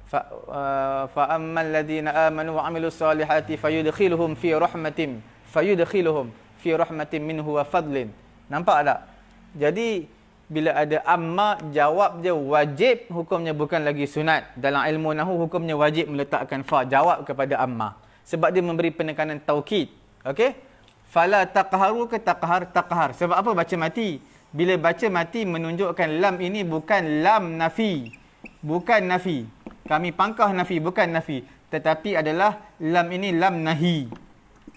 fa ammal ladzina amanu wa amilus solihati fayudkhiluhum fi rahmatin minhu wa fadlin. Nampak tak? Jadi bila ada amma, jawab dia wajib, hukumnya bukan lagi sunat. Dalam ilmu nahwu hukumnya wajib meletakkan fa, jawab kepada amma. Sebab dia memberi penekanan taukid. Okey? Fala taqharu ke taqhar. Sebab apa baca mati? Bila baca mati menunjukkan lam ini bukan lam nafi. Bukan nafi. Kami pangkah nafi, bukan nafi. Tetapi adalah lam ini lam nahi.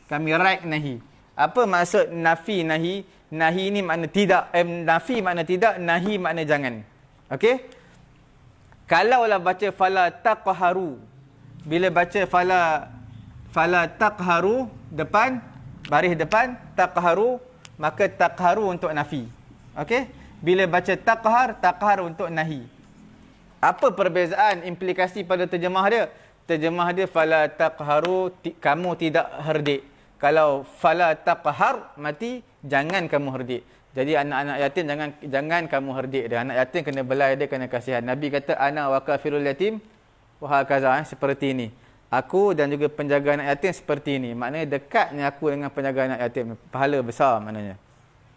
Kami raik nahi. Apa maksud nafi nahi? Nahi ini makna tidak. Nafi makna tidak, nahi makna jangan. Okey? Kalaulah baca fala taqharu. Bila baca fala taqharu depan, baris depan, taqharu, maka taqharu untuk nafi. Okey? Bila baca taqhar untuk nahi. Apa perbezaan implikasi pada terjemah dia? Terjemah dia fala taqharu, kamu tidak herdik. Kalau fala taqhar, mati, jangan kamu herdik. Jadi anak-anak yatim jangan kamu herdik dia. Anak yatim kena belai dia, kena kasihan. Nabi kata ana wa kafirul yatim wa hakaza, seperti ini. Aku dan juga penjaga anak yatim seperti ini. Maknanya dekatnya aku dengan penjaga anak yatim. Pahala besar maknanya.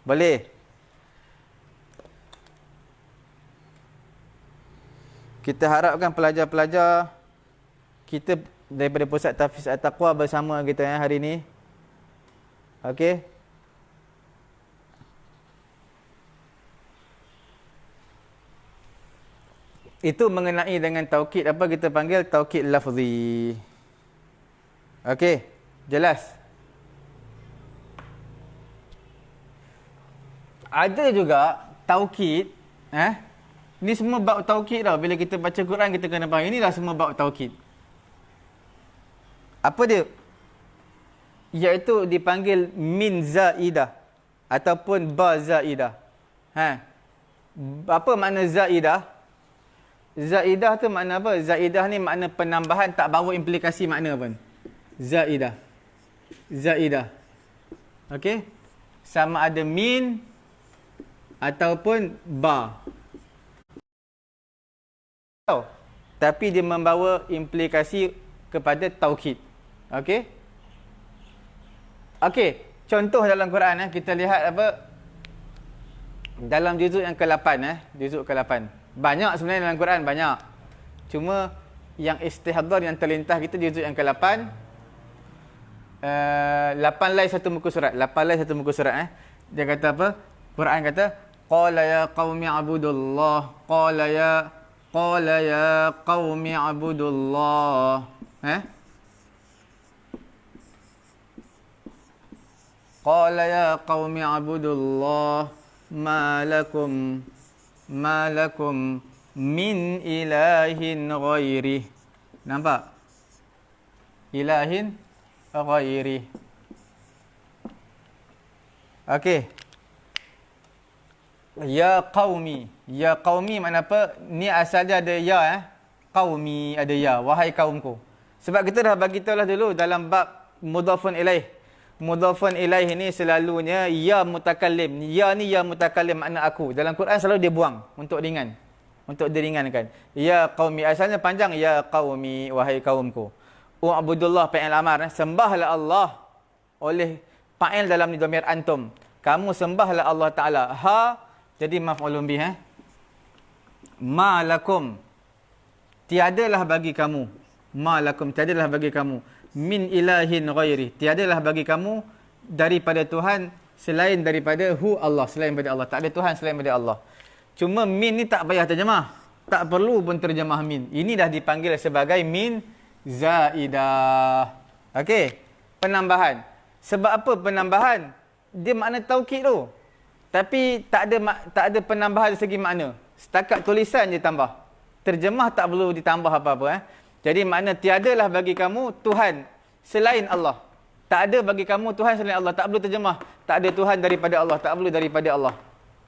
Boleh? Kita harapkan pelajar-pelajar kita daripada Pusat Tahfiz At-Taqwa bersama kita hari ini. Okey. Itu mengenai dengan taukid, apa kita panggil taukid lafzi. Okey, jelas. Ada juga taukid, ini semua bab taukid tau. Bila kita baca Quran kita kena faham. Inilah semua bab taukid. Apa dia? Iaitu dipanggil min zaidah ataupun ba zaidah. Apa makna zaidah? Zaidah tu makna apa? Zaidah ni makna penambahan, tak bawa implikasi makna pun. Zaidah. Okey? Sama ada min ataupun ba. Tapi dia membawa implikasi kepada taukid. Okey? Okey, contoh dalam Quran kita lihat apa? Dalam juzuk yang ke-8 juzuk ke-8. Banyak sebenarnya dalam Quran, banyak. Cuma yang istihdar, yang terlintas kita juzuk yang ke-8. 8 lai satu muka surat. 8 lai satu muka surat Dia kata apa? Quran kata qala ya qaumi abudullah. Qala ya qaumi abudullah. Qala ya qaumi abudullah ma lakum min ilahin ghairi. Nampak? Ilahin ghairi. Okey. Ya qaumi. Ya qaumi makna apa? Ni asal dia ada ya Qaumi ada ya, wahai kaumku. Sebab kita dah bagi tahu lah dulu dalam bab mudhafun ilaih. Mudhafun ilaih ini selalunya ya mutakallim. Ya ni ya mutakallim makna aku. Dalam Quran selalu dia buang untuk ringan. Untuk diringankan. Ya qaumi asalnya panjang, ya qaumi wahai kaumku. U'budullah fa'il amar, sembahlah Allah oleh fa'il dalam ni dhamir antum. Kamu sembahlah Allah Taala. Jadi maf'ulun bih Ma lakum, tiadalah bagi kamu. Ma lakum, tiadalah bagi kamu. Min ilahin ghairi, tiadalah bagi kamu daripada Tuhan selain daripada Allah, selain daripada Allah. Tak ada Tuhan selain daripada Allah. Cuma min ni tak payah terjemah. Tak perlu pun terjemah min. Ini dah dipanggil sebagai min zaidah. Okey, penambahan. Sebab apa penambahan? Dia makna taukid tu. Tapi tak ada penambahan dari segi makna. Setakat tulisan je tambah. Terjemah tak perlu ditambah apa-apa. Jadi makna tiadalah bagi kamu Tuhan selain Allah. Tak ada bagi kamu Tuhan selain Allah. Tak perlu terjemah. Tak ada Tuhan daripada Allah. Tak perlu daripada Allah.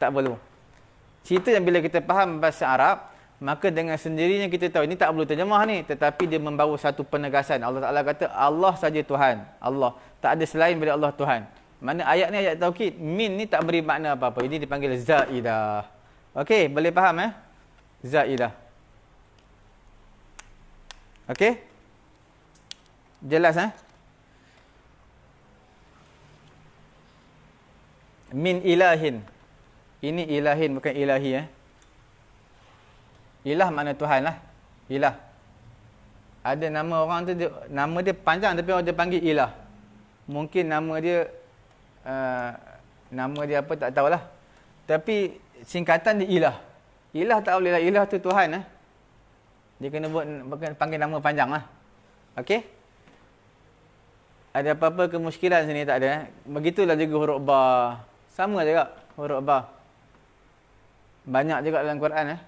Tak perlu. Cerita yang bila kita faham bahasa Arab, maka dengan sendirinya kita tahu ini tak perlu terjemah ni. Tetapi dia membawa satu penegasan. Allah Ta'ala kata Allah saja Tuhan. Allah. Tak ada selain daripada Allah Tuhan. Mana ayat ni ayat taukid. Min ni tak beri makna apa-apa. Ini dipanggil zaidah. Okey, boleh faham Zaidah. Okey? Jelas Min ilahin. Ini ilahin bukan ilahi Ilah makna Tuhan lah. Ilah. Ada nama orang tu, nama dia panjang tapi orang dia panggil ilah. Mungkin nama dia apa tak tahulah. Tapi singkatan dia ilah. Ilah tak boleh lah. Ilah tu Tuhan Dia kena panggil nama panjang lah. Okey? Ada apa-apa kemuskilan sini? Tak ada Begitulah juga huruf ba. Sama juga huruf ba. Banyak juga dalam Quran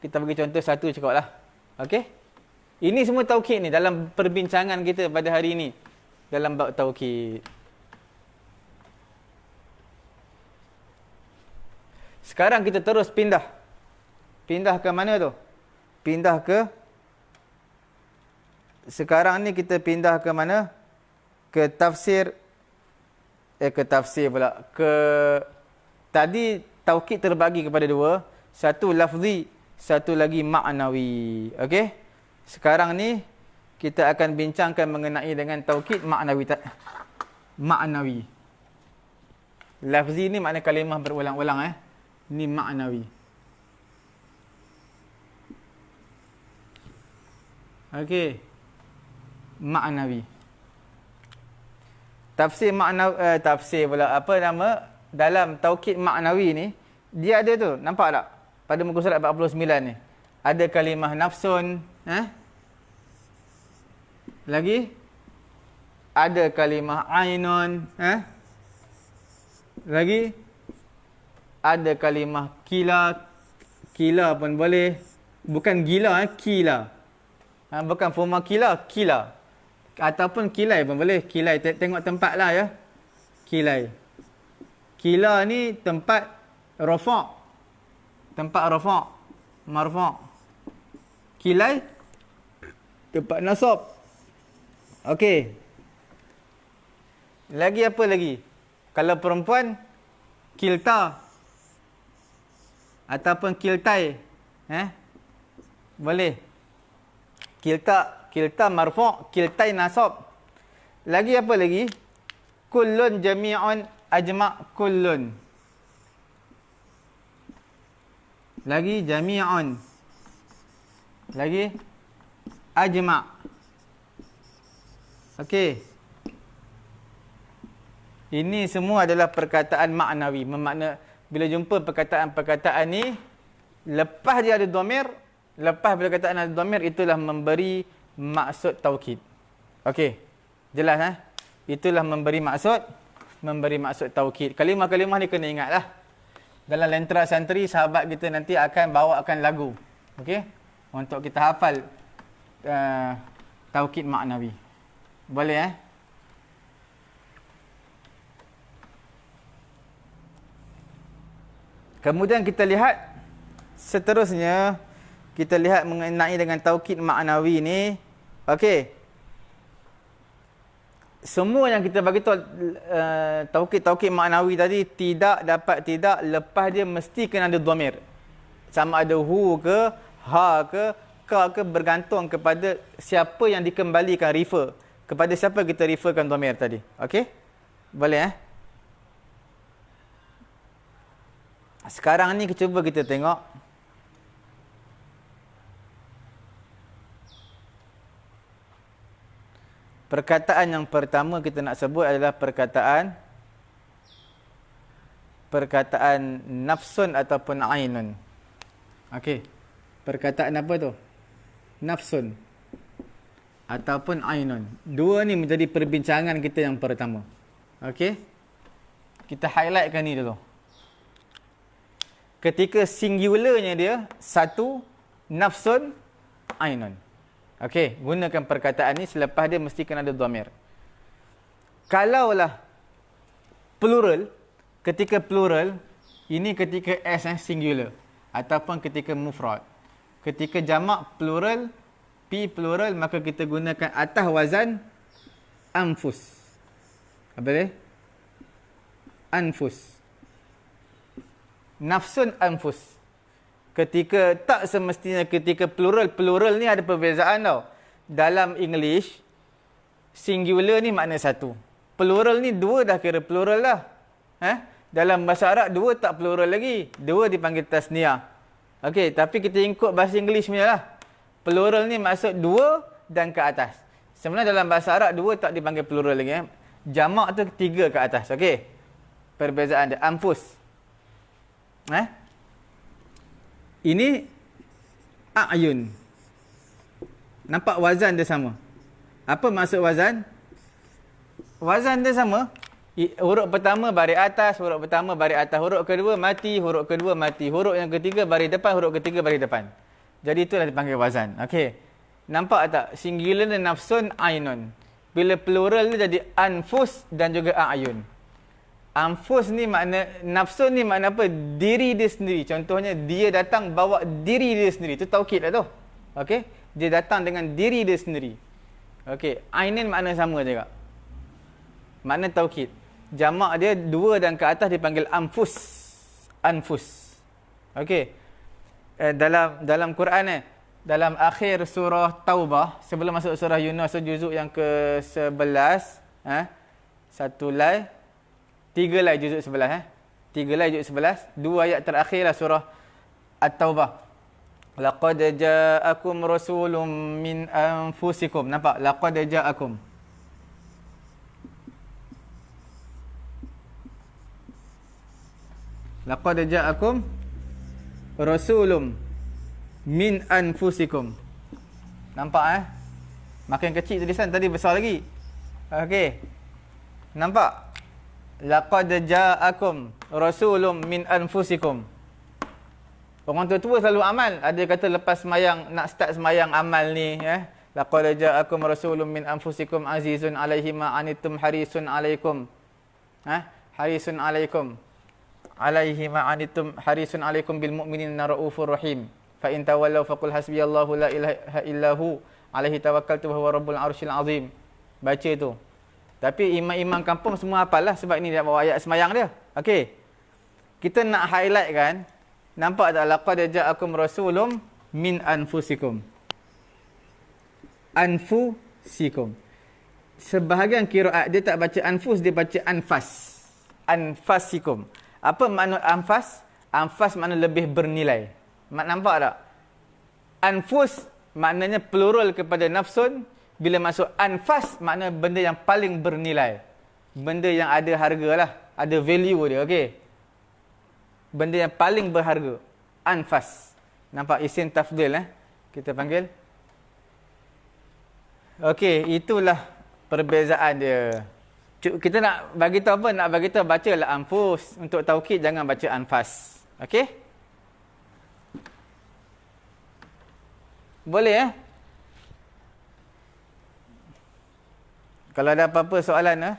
Kita bagi contoh satu cukup lah. Okey? Ini semua taukid ni dalam perbincangan kita pada hari ini. Dalam bab taukid. Sekarang kita terus pindah. Pindah ke mana tu? Pindah ke... Sekarang ni kita pindah ke mana? Ke tafsir. Ke tafsir pula. Tadi taukid terbagi kepada dua. Satu lafzi. Satu lagi maknawi. Okey? Sekarang ni kita akan bincangkan mengenai dengan taukid maknawi. Maknawi. Lafzi ni makna kalimah berulang-ulang Ni maknawi. Okey. Maknawi. Tafsir maknawi tafsir pula apa nama dalam taukid maknawi ni dia ada tu, nampak tak? Pada muka surat 49 ni. Ada kalimah nafsun, Lagi ada kalimah ainun, Lagi ada kalimah kila. Kila pun boleh. Bukan gila, kila. Bukan forma kila, kila. Ataupun kilai pun boleh. Kilai, tengok tempat lah Kilai. Kila ni tempat rafa'. Tempat rafa'. Marfa'. Kilai, tempat nasab. Okey. Lagi apa lagi? Kalau perempuan, kilta. Ataupun kiltai. Boleh. Kilta marfu', kiltai nasab. Lagi apa lagi? Kullun jami'un ajma' kullun. Lagi jami'un. Lagi ajma'. Okey. Ini semua adalah perkataan maknawi. Bermakna bila jumpa perkataan-perkataan ni, lepas dia ada dhamir, lepas perkataan ada dhamir, itulah memberi maksud taukid. Okey. Jelas Itulah memberi maksud taukid. Kalimah-kalimah ni kena ingatlah. Dalam lentera santri, sahabat kita nanti akan bawakan lagu. Okey? Untuk kita hafal taukid maknawi. Boleh Kemudian kita lihat seterusnya, kita lihat mengenai dengan taukid maknawi ni. Okey. Semua yang kita bagi tahu taukid maknawi tadi tidak lepas dia mesti kena ada dhamir. Sama ada hu ke, ha ke, ka ke, bergantung kepada siapa yang dikembalikan, refer. Kepada siapa kita referkan dhamir tadi. Okey? Boleh Sekarang ni cuba kita tengok. Perkataan yang pertama kita nak sebut adalah perkataan nafsun ataupun ainun. Okey. Perkataan apa tu? Nafsun ataupun ainun. Dua ni menjadi perbincangan kita yang pertama. Okey. Kita highlightkan ni dulu. Ketika singularnya dia satu, nafsun, ainun. Okey, gunakan perkataan ni selepas dia mesti kena ada dhamir. Kalaulah plural, ketika plural, ini ketika s singular ataupun ketika mufrad. Ketika jamak plural, p plural, maka kita gunakan atas wazan Anfus. Apa dia? Anfus. Nafsun anfus. Ketika tak semestinya ketika plural ni ada perbezaan tau. Dalam English, singular ni makna satu. Plural ni dua dah kira plural dah. Dalam bahasa Arab dua tak plural lagi. Dua dipanggil tasniah. Okey, tapi kita ikut bahasa English punya lah. Plural ni maksud dua dan ke atas. Sebenarnya dalam bahasa Arab dua tak dipanggil plural lagi. Jamak tu tiga ke atas. Okey. Perbezaan dia. Anfus. Ini a'yun. Nampak wazan dia sama. Apa maksud wazan? Wazan dia sama. Huruf pertama baris atas, huruf pertama baris atas, huruf kedua mati, huruf kedua mati, huruf yang ketiga baris depan, huruf ketiga baris depan. Jadi itulah dipanggil wazan. Okey. Nampak tak? Singular dia nafsun ainun. Bila plural dia jadi anfus dan juga a'yun. Anfus ni makna, nafsun ni makna apa? Diri dia sendiri. Contohnya, dia datang bawa diri dia sendiri. Itu taukid lah tu. Okey? Dia datang dengan diri dia sendiri. Okey. Ainin makna sama juga. Makna taukid. Jamak dia dua dan ke atas dipanggil anfus. Anfus. Okey. Dalam Quran dalam akhir surah Taubah, sebelum masuk surah Yunus, juzuk yang ke-11, satu lai, tiga lai juzuk 11, tiga lai juzuk 11, dua ayat terakhirlah surah At-Taubah. Laqad ja'akum rasulun min anfusikum. Nampak? Laqad ja'akum. Laqad ja'akum rasulun min anfusikum. Nampak Makin kecil tulisan, tadi besar lagi. Okey. Nampak? Laqad ja'akum rasulun min anfusikum. Orang tua selalu amal. Ada kata lepas semayang, nak start semayang amal ni. Laqad ja'akum rasulun min anfusikum azizun alaihi ma anittum harisun alaikum. Harisun alaikum. Alaihi ma anittum harisun alaikum bil mu'minina raufur rahim. Fa in tawallaw faqul hasbiyallahu la ilaha illahu alaihi tawakkaltu wa huwa rabbul arsyil azim. Baca tu. Tapi imam-imam kampung semua hafal lah sebab ni dia bawa ayat semayang dia. Okey. Kita nak highlight kan. Nampak tak? Laqad ja'akum rasulun min anfusikum. Anfusikum. Sebahagian qiraat dia tak baca anfus, dia baca anfas. Anfasikum. Apa makna anfas? Anfas makna lebih bernilai. Nampak tak? Anfus maknanya plural kepada nafsun. Bila masuk anfas, makna benda yang paling bernilai. Benda yang ada harga lah. Ada value dia, okey. Benda yang paling berharga. Anfas. Nampak isim tafdil kita panggil. Okey, itulah perbezaan dia. Kita nak bagi tahu apa? Nak bagi tahu bacalah anfus. Untuk taukid jangan baca anfas. Okey? Boleh Kalau ada apa-apa soalan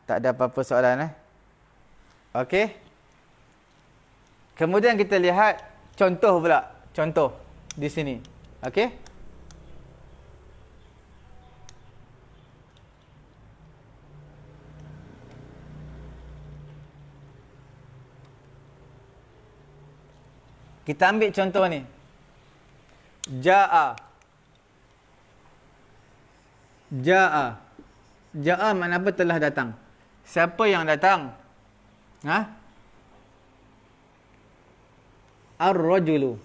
Tak ada apa-apa soalan Okey. Kemudian kita lihat contoh pula. Contoh di sini. Okey. Kita ambil contoh ni. Ja'a. Ja'a. Ja'a makna apa? Telah datang. Siapa yang datang? Ar-rajulu.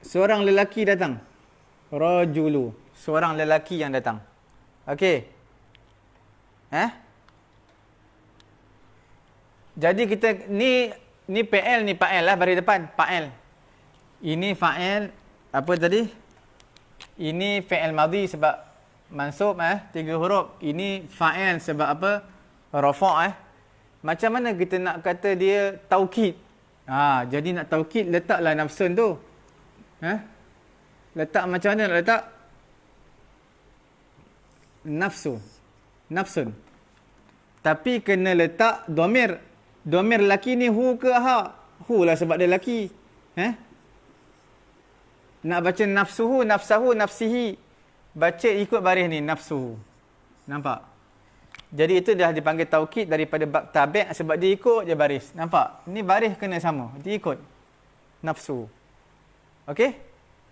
Seorang lelaki datang. Rajulu. Seorang lelaki yang datang. Okey. Jadi kita ni PL ni fa'il lah baris depan. Fa'il. Ini fa'il apa tadi? Ini fi'il madhi sebab mansub 3 huruf. Ini fa'il sebab apa? Rafa' Macam mana kita nak kata dia taukid? Jadi nak taukid letaklah nafsun tu. Letak macam mana nak letak? Nafsu. Nafsun. Tapi kena letak domir. Domir lelaki ni hu ke ha? Hu lah sebab dia lelaki. Nak baca nafsuhu, nafsahu, nafsihi. Baca ikut baris ni, nafsuhu. Nampak? Jadi itu dah dipanggil taukid daripada bab tabi' sebab dia ikut je baris. Nampak? Ni baris kena sama. Dia ikut. Nafsu. Okey?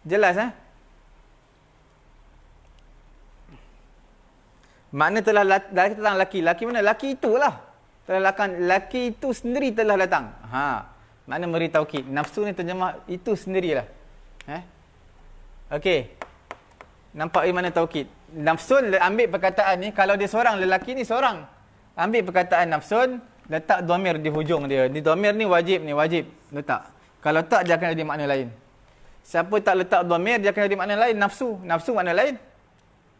Jelas Makna telah datang laki. Laki mana? Laki itulah. Telah datang. Laki itu sendiri telah datang. Makna beri taukid. Nafsu ni terjemah itu sendirilah. Okey. Nampak di mana taukid? Nafsun, ambil perkataan ni. Kalau dia seorang, lelaki ni seorang. Ambil perkataan nafsun, letak dhamir di hujung dia. Di dhamir ni wajib. Letak. Kalau tak, dia akan ada makna lain. Siapa tak letak dhamir, dia akan ada makna lain. Nafsu. Nafsu makna lain.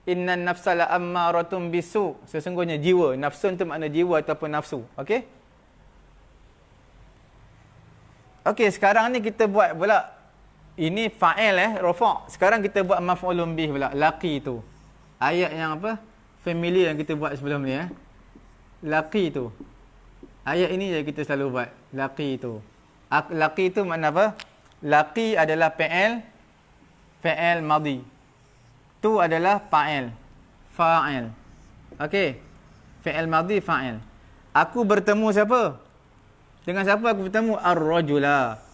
Innan nafsa la ammaratun bisu. Sesungguhnya jiwa. Nafsun tu makna jiwa ataupun nafsu. Okey? Okey, sekarang ni kita buat pula. Ini fa'il rafa'. Sekarang kita buat maf'ulun bih pula. Laqi tu. Ayat yang apa? Familiar yang kita buat sebelum ni Laqi tu. Ayat ini je kita selalu buat. Laqi tu. Laqi tu makna apa? Laqi adalah fi'il madhi. Tu adalah fa'il. Okey. Fi'il madhi fa'il. Aku bertemu siapa? Dengan siapa aku bertemu? Ar-rajula.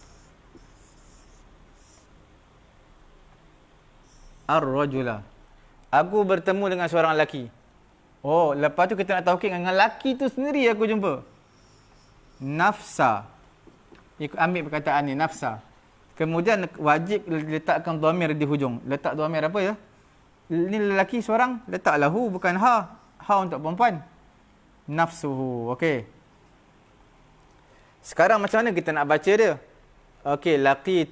Aku bertemu dengan seorang lelaki. Oh, lepas tu kita nak taukid dengan lelaki tu sendiri aku jumpa. Nafsa. Ambil perkataan ni, nafsa. Kemudian wajib letakkan dhamir di hujung. Letak dhamir apa ya? Ini lelaki seorang, letak lahu bukan ha. Ha untuk perempuan. Nafsuhu. Okey. Sekarang macam mana kita nak baca dia? Okey, laki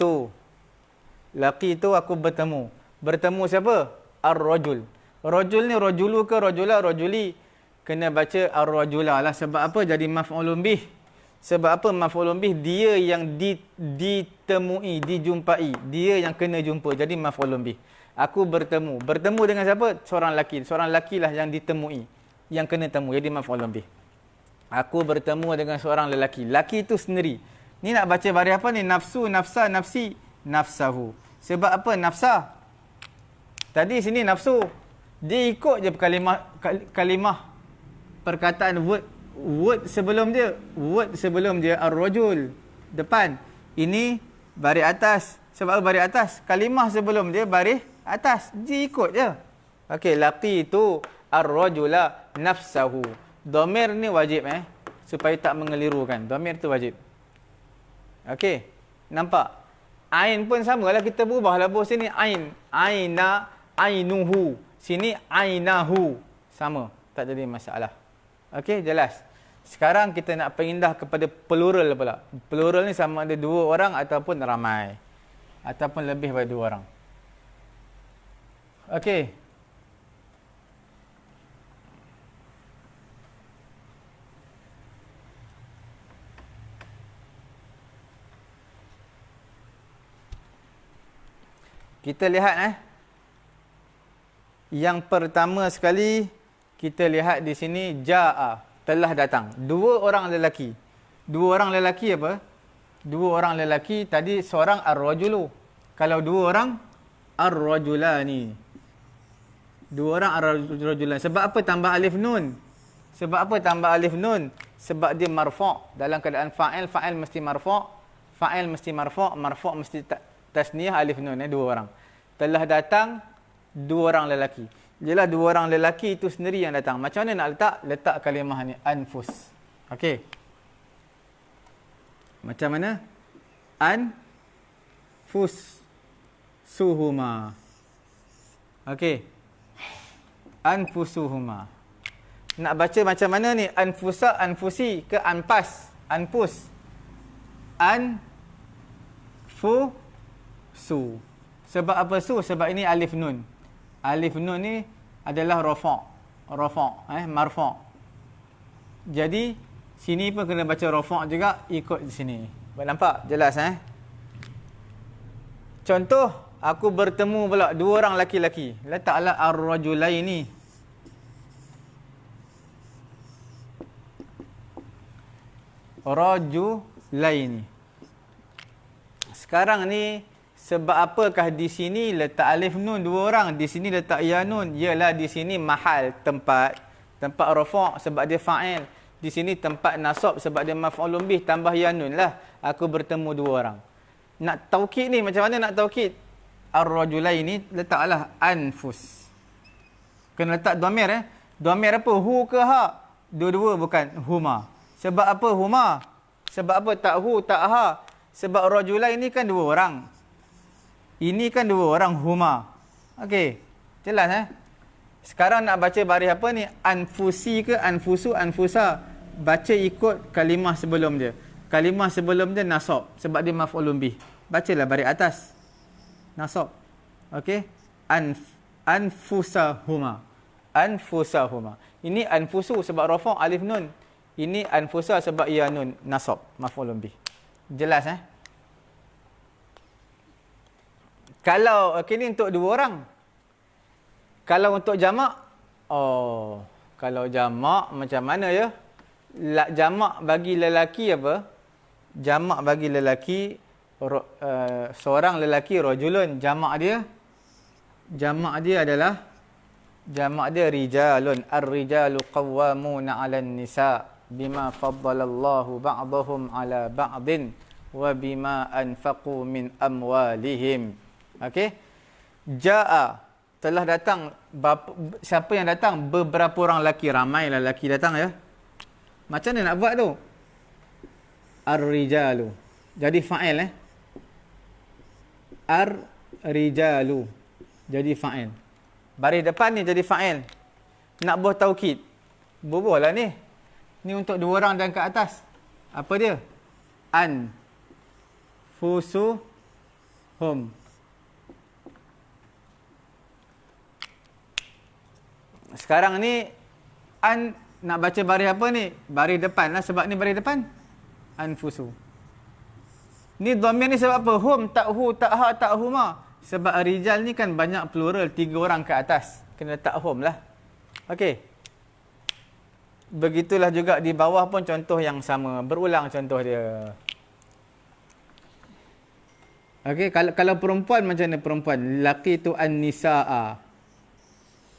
tu aku bertemu. Bertemu siapa? Ar-rajul. Rajul ni rajulu ke rajula, rajuli. Kena baca ar-rajula lah. Sebab apa jadi maf'ulun bih? Sebab apa maf'ulun bih? Dia yang ditemui, dijumpai. Dia yang kena jumpa. Jadi maf'ulun bih. Aku bertemu. Bertemu dengan siapa? Seorang lelaki. Seorang lelaki lah yang ditemui. Yang kena temu. Jadi maf'ulun bih. Aku bertemu dengan seorang lelaki. Lelaki itu sendiri. Ni nak baca baris apa ni? Nafsu, nafsa, nafsi, nafsahu. Sebab apa nafsa? Tadi sini nafsu. Dia ikut je kalimah perkataan word sebelum dia. Word sebelum dia ar-rajul. Depan. Ini baris atas. Sebab apa baris atas? Kalimah sebelum dia baris atas. Dia ikut je. Okey, laqi itu ar-rajula nafsahu. Dhamir ni wajib supaya tak mengelirukan. Dhamir tu wajib. Okey. Nampak? Ain pun samalah kita berubah labur sini ain. Aina, ainuhu. Sini ainahu. Sama. Tak jadi masalah. Okey, jelas. Sekarang kita nak pindah kepada plural pula. Plural ni sama ada dua orang ataupun ramai. Ataupun lebih daripada dua orang. Okey. Kita lihat yang pertama sekali kita lihat di sini jaa, telah datang. Dua orang lelaki. Dua orang lelaki apa? Dua orang lelaki tadi seorang ar-rajulu. Kalau dua orang ar-rajulani. Dua orang ar-rajulan. Sebab apa tambah alif nun? Sebab apa tambah alif nun? Sebab dia marfu'. Dalam keadaan fa'il, fa'il mesti marfu'. Fa'il mesti marfu', marfu' mesti tasniyah alif nun. Dua orang. Telah datang dua orang lelaki. Jelas dua orang lelaki itu sendiri yang datang. Macam mana nak letak? Letak kalimah ni. Anfus. Okey. Macam mana? Anfus. Suhuma. Okey. Anfusuhuma. Nak baca macam mana ni? Anfusa, anfusi ke anpas? Anfus. Anfusu. Sebab apa su? Sebab ini alif nun. Alif nun ni adalah rafa'. Rafa', marfa'. Jadi sini pun kena baca rafa' juga ikut di sini. Nampak? Jelas Contoh, aku bertemu pula dua orang laki-laki. Letaklah ar-rajulaini. Rajulaini. Sekarang ni Sebab apakah di sini letak alif nun dua orang, di sini letak ya nun? Yalah di sini mahal tempat rafa' sebab dia fa'il. Di sini tempat nasab sebab dia maf'ulun bih tambah ya nun lah. Aku bertemu dua orang. Nak taukid ni macam mana nak taukid? Ar-rajulaini letaklah anfus. Kena letak dhamir Dhamir apa? Hu ke ha? Dua-dua bukan huma. Sebab apa huma? Sebab apa tak hu tak ha? Sebab rajulain ni kan dua orang. Ini kan dua orang huma. Okey. Jelas Sekarang nak baca baris apa ni? Anfusi ke anfusu anfusa? Baca ikut kalimah sebelum dia. Kalimah sebelum dia nasab sebab dia maf'ulun bih. Bacalah baris atas. Nasab. Okey? Anfusahuma. Anfusahuma. Ini anfusu sebab rafa' alif nun. Ini anfusa sebab ya nun nasab maf'ulun bih. Jelas Kalau ini untuk dua orang. Kalau untuk jamak, kalau jamak macam mana ya? Jamak bagi lelaki apa? Jamak bagi lelaki seorang lelaki rajulun. Jamak dia adalah rijalun. Ar-rijalu qawwamuna 'alan nisa bima faddalallahu ba'dahum 'ala ba'din wa bima anfaqu min amwalihim. Okey. Jaa telah datang. Siapa yang datang? Beberapa orang lelaki. Ramailah lelaki datang ya. Macam mana nak buat tu? Ar-rijalu. Jadi fa'il Ar-rijalu. Jadi fa'il. Baris depan ni jadi fa'il. Nak buat taukid. Bubuhlah ni. Ni untuk dua orang dan ke atas. Apa dia? Anfusuhum. Sekarang ni nak baca baris apa ni? Baris depan lah sebab ni baris depan. Anfusu. Ni dhamir ni sebab apa? Hum, tak hu, tak ha, tak huma. Sebab rijal ni kan banyak plural, 3 orang ke atas. Kena letak hum lah. Okey. Begitulah juga di bawah pun contoh yang sama. Berulang contoh dia. Okey, kalau perempuan macam mana perempuan? Lelaki tu an-nisa'a.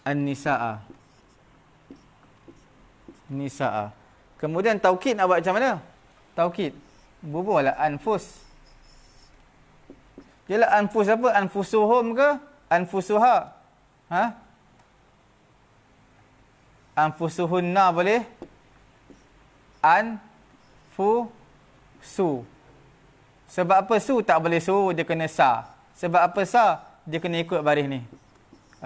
An-nisa'a. Nisa'a. Kemudian taukid nak buat macam mana? Taukid. Bubuhlah anfus. Yalah anfus apa? Anfusuhum ke? Anfusuha? Anfusuhunna boleh? Anfusu. Sebab apa su tak boleh su? Dia kena sa. Sebab apa sa? Dia kena ikut baris ni.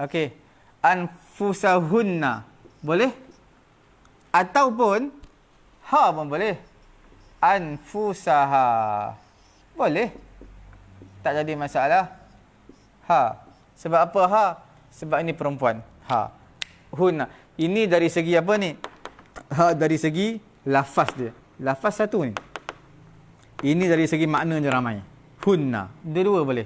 Okey. Anfusahunna. Boleh? Ataupun ha pun boleh. Anfusaha. Boleh. Tak jadi masalah. Ha. Sebab apa ha? Sebab ini perempuan. Ha. Hunna. Ini dari segi apa ni? Ha, dari segi lafaz dia. Lafaz satu ni. Ini dari segi maknanya ramai. Hunna. Dua-dua boleh.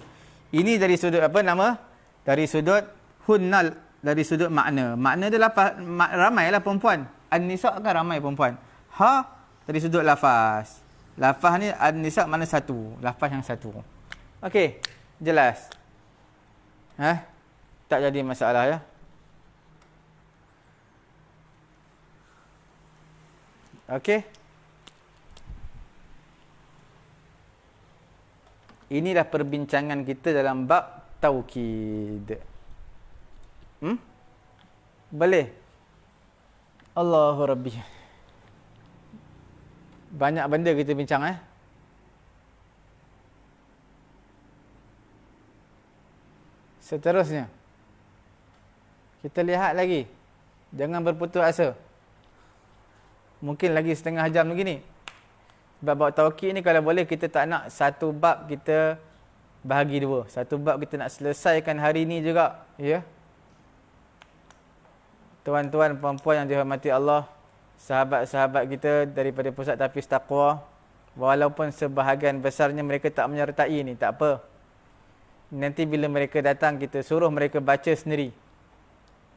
Ini dari sudut apa nama? Dari sudut hunna. Dari sudut makna. Makna dia lafaz. Ramailah perempuan. An-nisa kan ramai perempuan. Ha. Dari sudut lafaz. Lafaz ni an-nisa mana satu. Lafaz yang satu. Okey. Jelas. Tak jadi masalah ya. Okey. Inilah perbincangan kita dalam bab taukid. Boleh? Allahu Rabbi. Banyak benda kita bincang Seterusnya. Kita lihat lagi. Jangan berputus asa. Mungkin lagi setengah jam lagi ni. Bab taukid ni kalau boleh kita tak nak satu bab kita bahagi dua. Satu bab kita nak selesaikan hari ni juga. Ya. Tuan-tuan, puan-puan yang dihormati Allah. Sahabat-sahabat kita daripada Pusat Tahfiz Taqwa. Walaupun sebahagian besarnya mereka tak menyertai ni. Tak apa. Nanti bila mereka datang kita suruh mereka baca sendiri.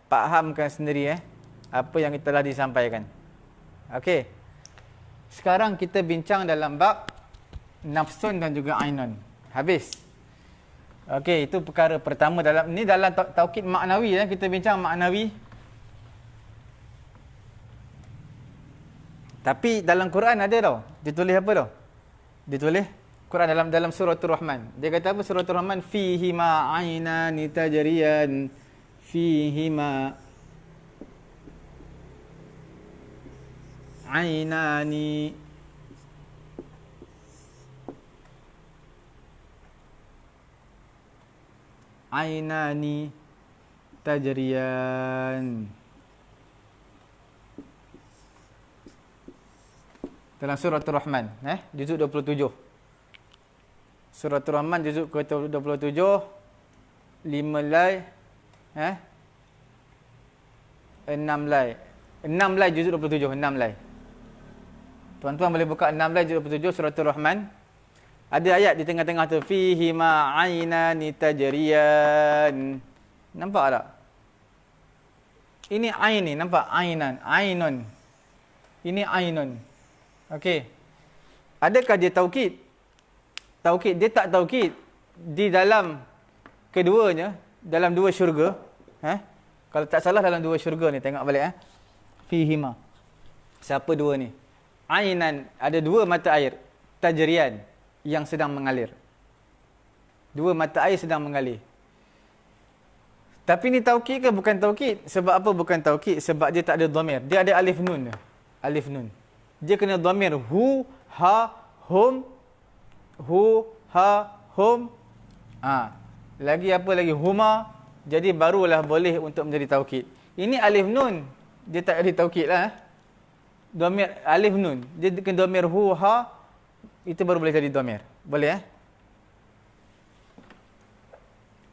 Fahamkan sendiri apa yang telah disampaikan. Okey. Sekarang kita bincang dalam bab nafsun dan juga ainun. Habis. Okey, itu perkara pertama dalam ni, dalam taukid maknawi ya, kita bincang maknawi. Tapi dalam Quran ada tau. Ditulis apa tau? Ditulis Quran dalam suratul Rahman. Dia kata apa suratul Rahman? Fihi ma aynani tajriyan. Fihi ma aynani aynani tajriyan. Dalam suratul Rahman, juzuk 27. Suratul Rahman juzuk ke-27, 5 lai, 6 lai. 6 lai juzuk 27, 6 lai. Tuan-tuan boleh buka 6 lai juzuk 27 suratul Rahman. Ada ayat di tengah-tengah tu, fihi ma aynani tajriyan. Nampak tak? Ini ain ni, nampak? Ainan, ainun. Ini ainun. Okey. Adakah dia taukid? Taukid, dia tak taukid. Di dalam keduanya, dalam dua syurga. Kalau tak salah dalam dua syurga ni, tengok balik. Fihima. Siapa dua ni? Ainan, ada dua mata air. Tajriyan, yang sedang mengalir. Dua mata air sedang mengalir. Tapi ni taukid ke bukan taukid? Sebab apa bukan taukid? Sebab dia tak ada dhamir. Dia ada alif nun. Alif nun. Dia kena dhamir hu, ha, hum. Hu, ha, hum. Lagi apa lagi? Huma. Jadi barulah boleh untuk menjadi taukid. Ini alif nun. Dia tak ada taukid lah. Dhamir alif nun. Dia kena dhamir hu, ha. Itu baru boleh jadi dhamir. Boleh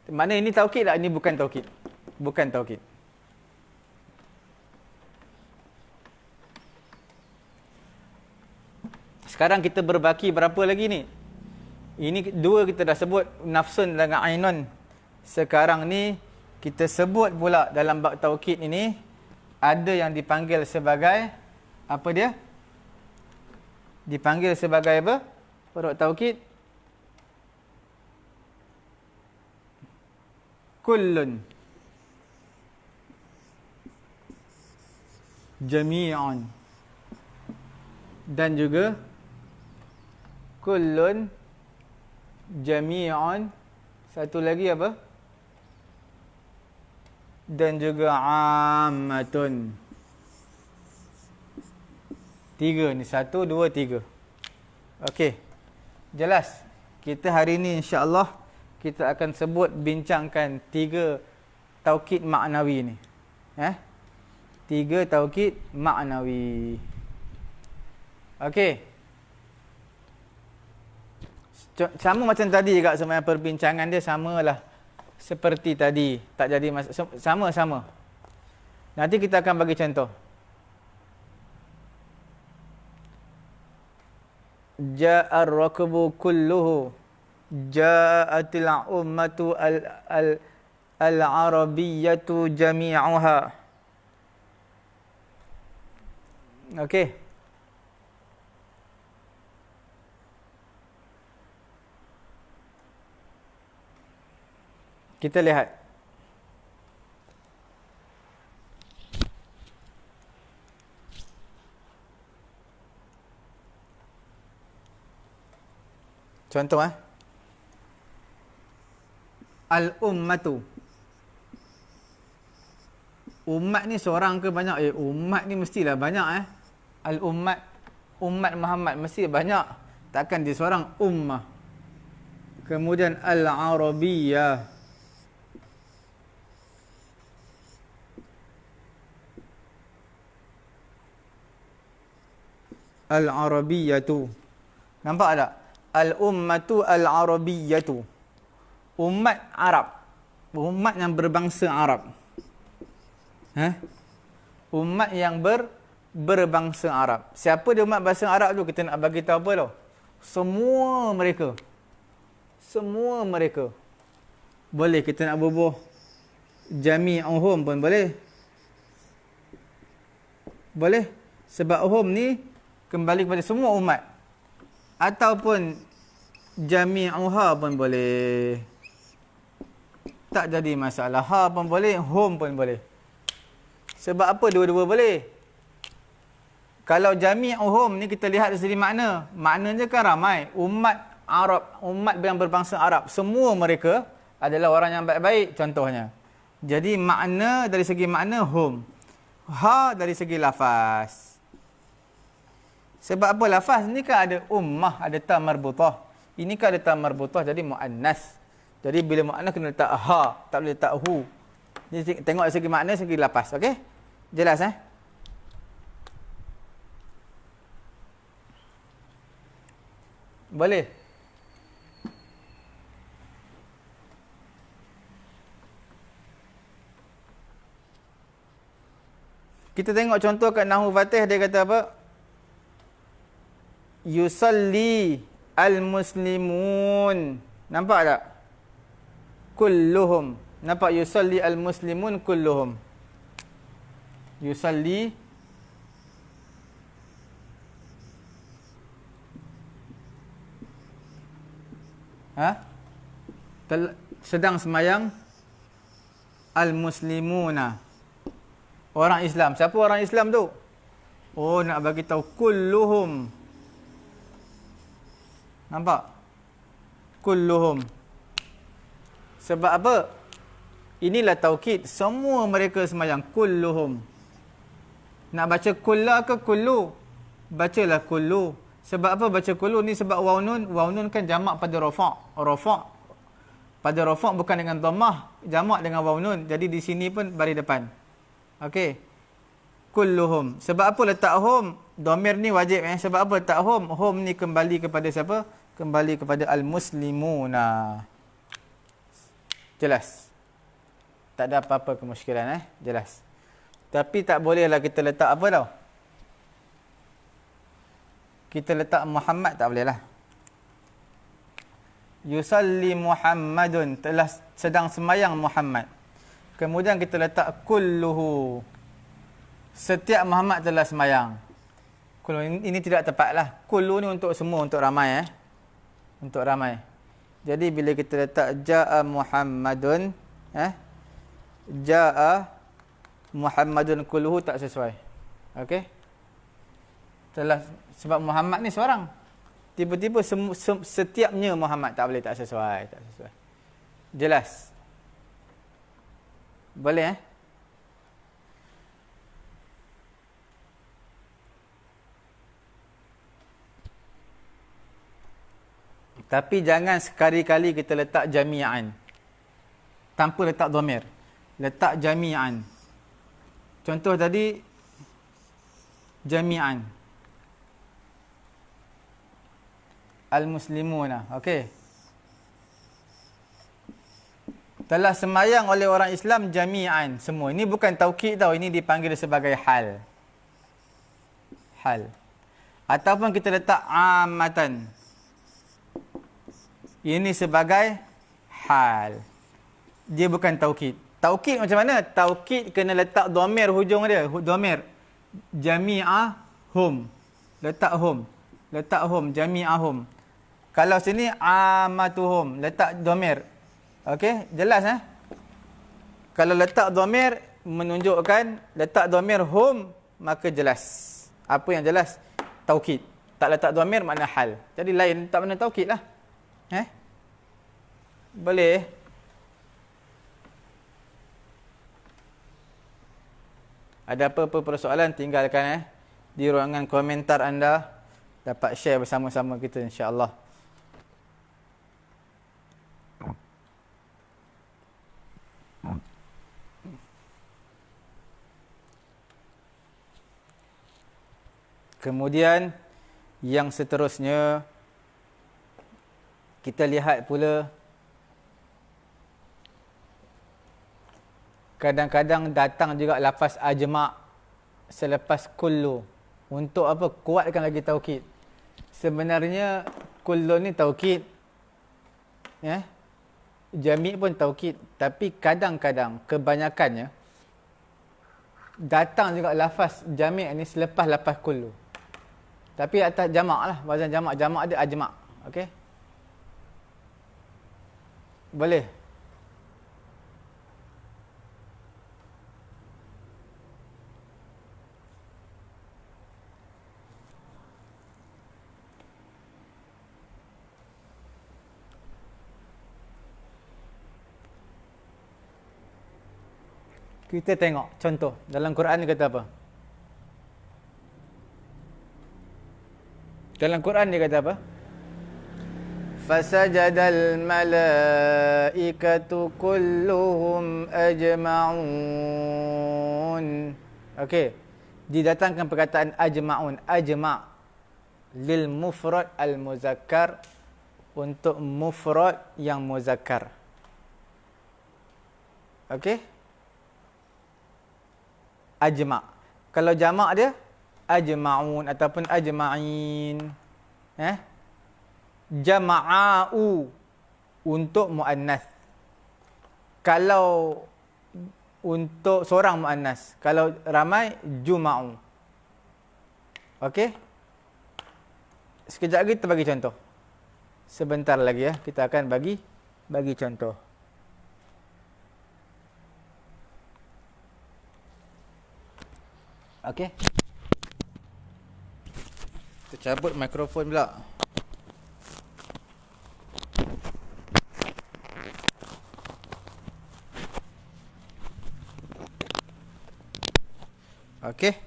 Mana ini taukid tak? Ini bukan taukid. Bukan taukid. Sekarang kita berbaki berapa lagi ni? Ini dua kita dah sebut, nafsun dengan ainun. Sekarang ni kita sebut pula dalam bab taukid ini ada yang dipanggil sebagai apa dia? Dipanggil sebagai apa? Huruf taukid. Kullun. Jami'un. Dan juga kullun, jami'un. Satu lagi apa? Dan juga ammatun. Tiga ni. 1, 2, 3. Okey. Jelas. Kita hari ni insya-Allah kita akan sebut bincangkan 3 taukid maknawi ni. 3 taukid maknawi. Okey. Sama macam tadi juga sebenarnya perbincangan dia samalah seperti tadi. Tak jadi sama-sama. Nanti kita akan bagi contoh. Ja'ar rakbu kulluhu. Ja'atil ummatu al-arabiyyatu jami'uha. Okey. Kita lihat. Contoh Al-ummatu. Umat ni seorang ke banyak? Umat ni mestilah banyak Al-ummat. Umat Muhammad mesti banyak. Takkan dia seorang ummah. Kemudian al-arabiyyah. Al-arabiyyatu. Nampak tak? Al-ummatu al-arabiyyatu. Umat Arab. Umat yang berbangsa Arab. Umat yang berbangsa Arab. Siapa dia umat bangsa Arab tu? Kita nak bagi tahu apa tu? Semua mereka. Semua mereka. Boleh kita nak bubuh jami'uhum pun boleh. Boleh. Sebab hum ni kembali kepada semua umat. Ataupun jami'uha pun boleh. Tak jadi masalah. Ha pun boleh, hum pun boleh. Sebab apa dua-dua boleh? Kalau jami'uhum ni kita lihat dari segi makna. Maknanya kan ramai. Umat Arab, umat yang berbangsa Arab, semua mereka adalah orang yang baik-baik contohnya. Jadi makna dari segi makna hum. Ha dari segi lafaz. Sebab apa lafaz ni kan ada ummah, ada ta marbutah. Ini kan ada ta marbutah jadi muannas. Jadi bila muannas kena letak ha, tak boleh letak hu. Jadi tengok dari segi makna, segi lafaz, okey? Jelas Boleh? Kita tengok contoh kat Nahwu Fatih, dia kata apa? Yusalli al-muslimun. Nampak tak? Kulluhum. Nampak yusalli al-muslimun kulluhum. Yusalli sedang semayang al-muslimuna. Orang Islam. Siapa orang Islam tu? Oh, nak bagi tahu kulluhum. Nampak? Kulluhum. Sebab apa? Inilah taukid. Semua mereka semayang. Kulluhum. Nak baca kulla ke kullu? Bacalah kullu. Sebab apa baca kullu ni? Sebab waw nun. Waw nun kan jamak pada rafa'. Rafa'. Pada rafa' bukan dengan dhammah. Jamak dengan waw nun. Jadi di sini pun baris depan. Okey. Kulluhum. Sebab apa letak hum? Dhamir ni wajib Sebab apa letak hum? Hum ni kembali kepada siapa? Kembali kepada al-muslimuna. Jelas. Tak ada apa-apa kemusykilan Jelas. Tapi tak bolehlah kita letak apa tau? Kita letak Muhammad tak bolehlah. Yusalli Muhammadun, telah sedang semayang Muhammad. Kemudian kita letak kulluhu. Setiap Muhammad telah semayang. Kullu ini tidak tepatlah. Kullu ni untuk semua, untuk ramai Untuk ramai. Jadi bila kita letak jaa Muhammadun, jaa Muhammadun kulluhu tak sesuai. Okey? Sebab Muhammad ni seorang. Tiba-tiba setiapnya Muhammad tak boleh, tak sesuai. Jelas? Boleh Tapi jangan sekali-kali kita letak jami'an. Tanpa letak dhamir. Letak jami'an. Contoh tadi, jami'an. Al-muslimuna. Okey. Telah semayang oleh orang Islam jami'an. Semua. Ini bukan taukid tau. Ini dipanggil sebagai hal. Hal. Ataupun kita letak amatan. Ini sebagai hal. Dia bukan taukid. Taukid macam mana? Taukid kena letak dhamir hujung dia. Dhamir. Jami'ahum. Letak hum. Letak hum. Jami'ahum. Kalau sini amatuhum. Letak dhamir. Okey? Jelas Kalau letak dhamir menunjukkan letak dhamir hum, maka jelas. Apa yang jelas? Taukid. Tak letak dhamir makna hal. Jadi lain tak makna taukid lah. Boleh? Ada apa-apa persoalan tinggalkan di ruangan komentar anda. Dapat share bersama-sama kita insya-Allah. Kemudian yang seterusnya kita lihat pula kadang-kadang datang juga lafaz ajma' selepas kullu. Untuk apa? Kuatkan lagi taukid. Sebenarnya kullu ni taukid. Jami' pun taukid, tapi kadang-kadang kebanyakannya datang juga lafaz jami' ni selepas lafaz kullu. Tapi atas jamak lah, wazan jamak. Jamak dia ajma'. Okey? Boleh? Kita tengok contoh. Dalam Quran dia kata apa? Dalam Quran dia kata apa? Fasajadal malaikatu kulluhum ajma'un. Okey. Didatangkan perkataan ajma'un. Ajma' lil mufrad al muzakkar, untuk mufrad yang muzakkar. Okey? Ajma'. Kalau jamak dia ajma'un ataupun ajma'in. Jama'u untuk muannas. Kalau untuk seorang muannas, kalau ramai juma'u. Okey? Sekejap lagi kita bagi contoh. Sebentar lagi ya, kita akan bagi contoh. Okey. Kita cabut mikrofon pula. Okey.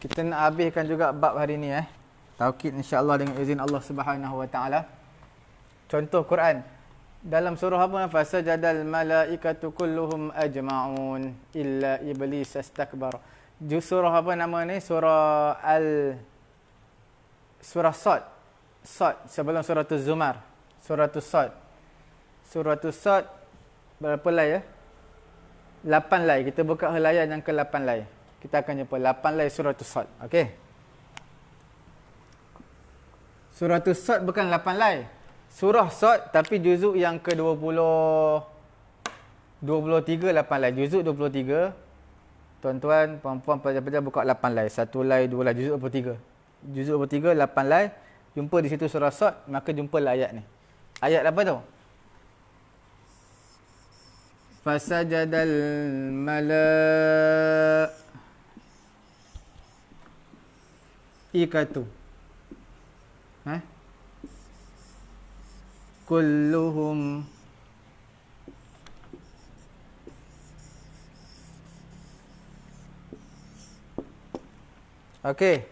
Kita nak habiskan juga bab hari ni Taukid insya-Allah dengan izin Allah Subhanahu wa taala. Contoh Quran. Dalam surah apa? Fasajadal malaikatu kulluhum ajma'un illa iblis astakbar. Surah apa nama ni? Surah Sad. Sad sebelum surah Az-Zumar. Surah Sad. Surah Sad berapa lay ya? 8 lay. Kita buka halayan yang ke-8 lay. Kita akan jumpa 8 lay surah Sad. Okey. Surah Sad bukan 8 lay. Surah Sad tapi juzuk yang ke-20 23 8 lay. Juzuk 23. Tuan-tuan, puan-puan, pelajar-pelajar buka 8 lay. 1 lay, 2 lay, juzuk 23. Juzuk 23 8 lay. Jumpa di situ surah Sad, maka jumpalah ayat ni. Ayat apa tu? Fasajadal malaikatu kulluhum okey.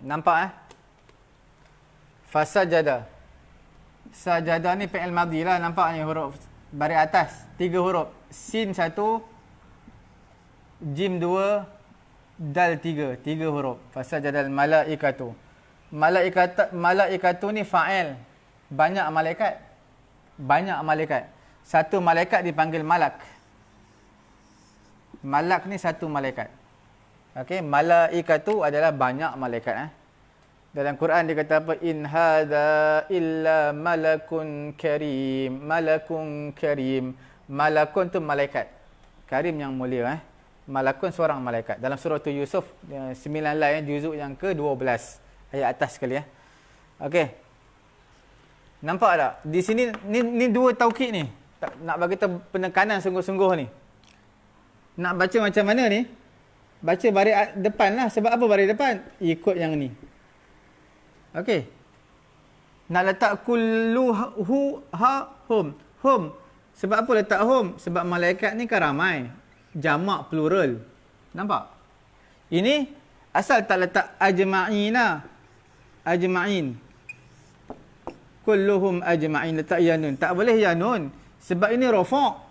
Nampak Fasajada. Sajada ni fi'il madhi lah, nampak ni huruf baris atas. 3 huruf. Sin 1, jim 2, dal 3. 3 huruf. Fasajadal malaikatu. Malaikatu ni fa'il. Banyak malaikat. Banyak malaikat. Satu malaikat dipanggil malak. Malak ni satu malaikat. Okey, malaikatu adalah banyak malaikat. Dalam Quran dia kata apa? In hadza illa malakun karim. Malakun karim. Malakun tu malaikat. Karim yang mulia. Malakun seorang malaikat. Dalam surah tu Yusuf 9 lay juzuk yang ke-12. Ayat atas sekali Okey. Nampak tak? Di sini ni dua taukid ni. Nak bagi kita penekanan sungguh-sungguh ni. Nak baca macam mana ni? Baca baris depan lah. Sebab apa baris depan? Ikut yang ni. Okey. Nak letak kulluhu hum. Hum. Sebab apa letak hum? Sebab malaikat ni kan ramai. Jamak plural. Nampak? Ini asal tak letak ajma'ina. Ajma'in. Kulluhum ajma'in. Letak yanun. Tak boleh yanun. Sebab ini rafa'.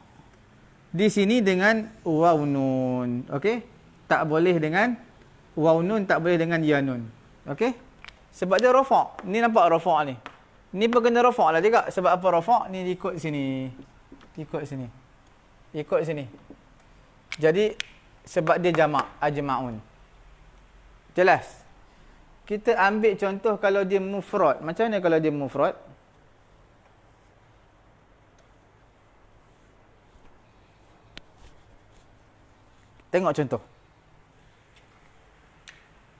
Di sini dengan waw nun. Okey? Tak boleh dengan waw nun, tak boleh dengan yanun. Okey? Sebab dia rafa'. Ni nampak rafa' ni. Ni pun kena rafa' lah juga. Sebab apa rafa'? Ni ikut sini. Ikut sini. Ikut sini. Jadi sebab dia jamak ajma'un. Jelas? Kita ambil contoh kalau dia mufrad. Macam mana kalau dia mufrad? Tengok contoh.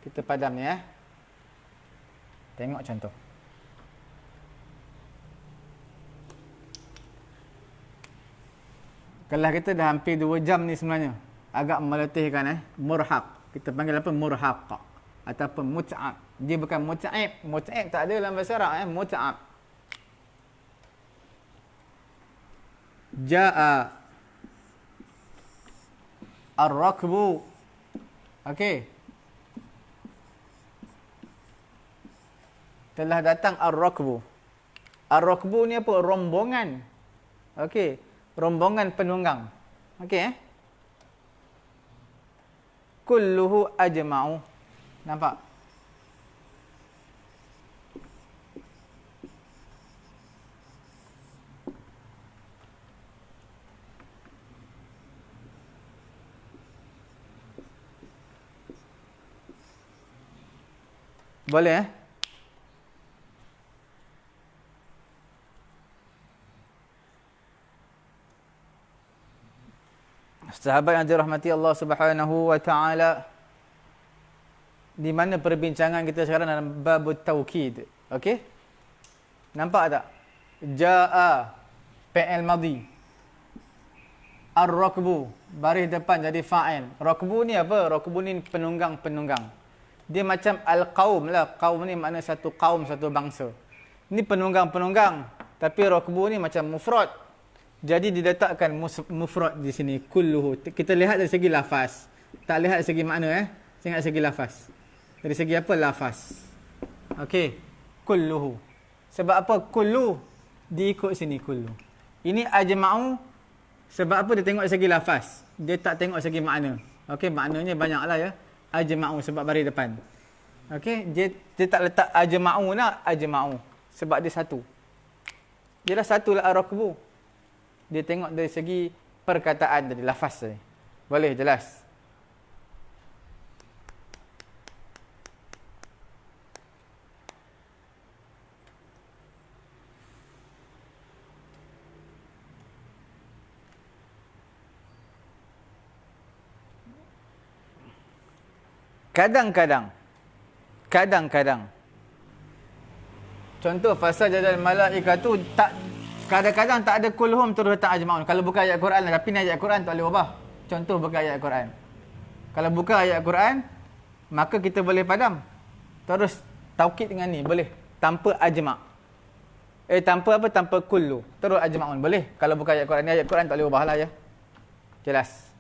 Kita padam ni Tengok contoh. Kelas kita dah hampir 2 jam ni sebenarnya. Agak meletihkan Murhaq. Kita panggil apa? Murhaq. ataupun mut'ab. Dia bukan mut'ab. Mut'ab tak ada dalam bahasa Arab. Mut'ab. Ja'a ar-rakbu. Okey. Telah datang ar-rakbu. Ar-rakbu ni apa? Rombongan. Okey. Rombongan penunggang. Okey Kulluhu ajma'u. Nampak? Boleh Sahabat yang dirahmati Allah Subhanahu wa taala, di mana perbincangan kita sekarang dalam bab taukid. Okey? Nampak tak? Jaa fi'il madhi. Ar-rakbu baris depan jadi fa'il. Rakbu ni apa? Rakbu ni penunggang-penunggang. Dia macam al-qaum lah. Qaum ni makna satu kaum, satu bangsa. Ni penunggang-penunggang. Tapi rakbu ni macam mufrad. Jadi diletakkan mufrad di sini. Kulluhu. Kita lihat dari segi lafaz. Tak lihat dari segi makna Tengok dari segi lafaz. Dari segi apa? Lafaz. Okey. Kulluhu. Sebab apa? Kullu. Diikut sini kullu. Ini ajma'u. Sebab apa? Dia tengok dari segi lafaz. Dia tak tengok dari segi makna. Okey. Maknanya banyaklah Ajma'u sebab baris depan. Okey. Dia tak letak ajma'u nak. Ajma'u. Sebab dia satu. Dia dah satu lah ar-rakbu. Dia tengok dari segi perkataan dari lafaz tadi. Boleh jelas? Kadang-kadang contoh fasa jadal malaikatu tak kadang-kadang tak ada kulhum terus letak ajma'un. Kalau buka ayat Quran tapi ni ayat Quran tak boleh ubah. Contoh buka ayat Quran. Kalau buka ayat Quran maka kita boleh padam. Terus taukid dengan ni boleh tanpa ajma'. Tanpa kullu. Terus ajma'un boleh. Kalau buka ayat Quran ni ayat Quran tak boleh ubahlah ya. Jelas.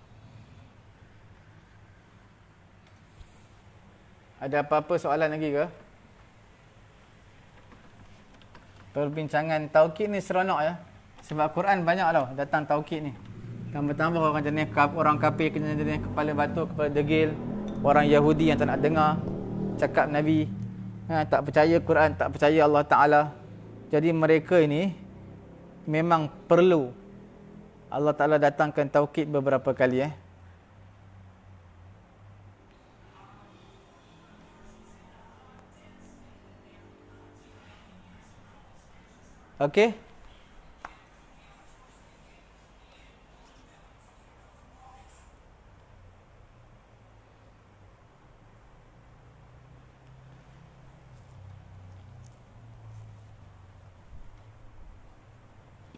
Ada apa-apa soalan lagi ke? Perbincangan taukid ni seronok ya. Sebab Quran banyak tau datang taukid ni. Tambah-tambah orang jenis orang kafir kena jenis kepala batu, kepala degil, orang Yahudi yang tak nak dengar cakap Nabi, tak percaya Quran, tak percaya Allah Taala. Jadi mereka ini memang perlu Allah Taala datangkan taukid beberapa kali Okey.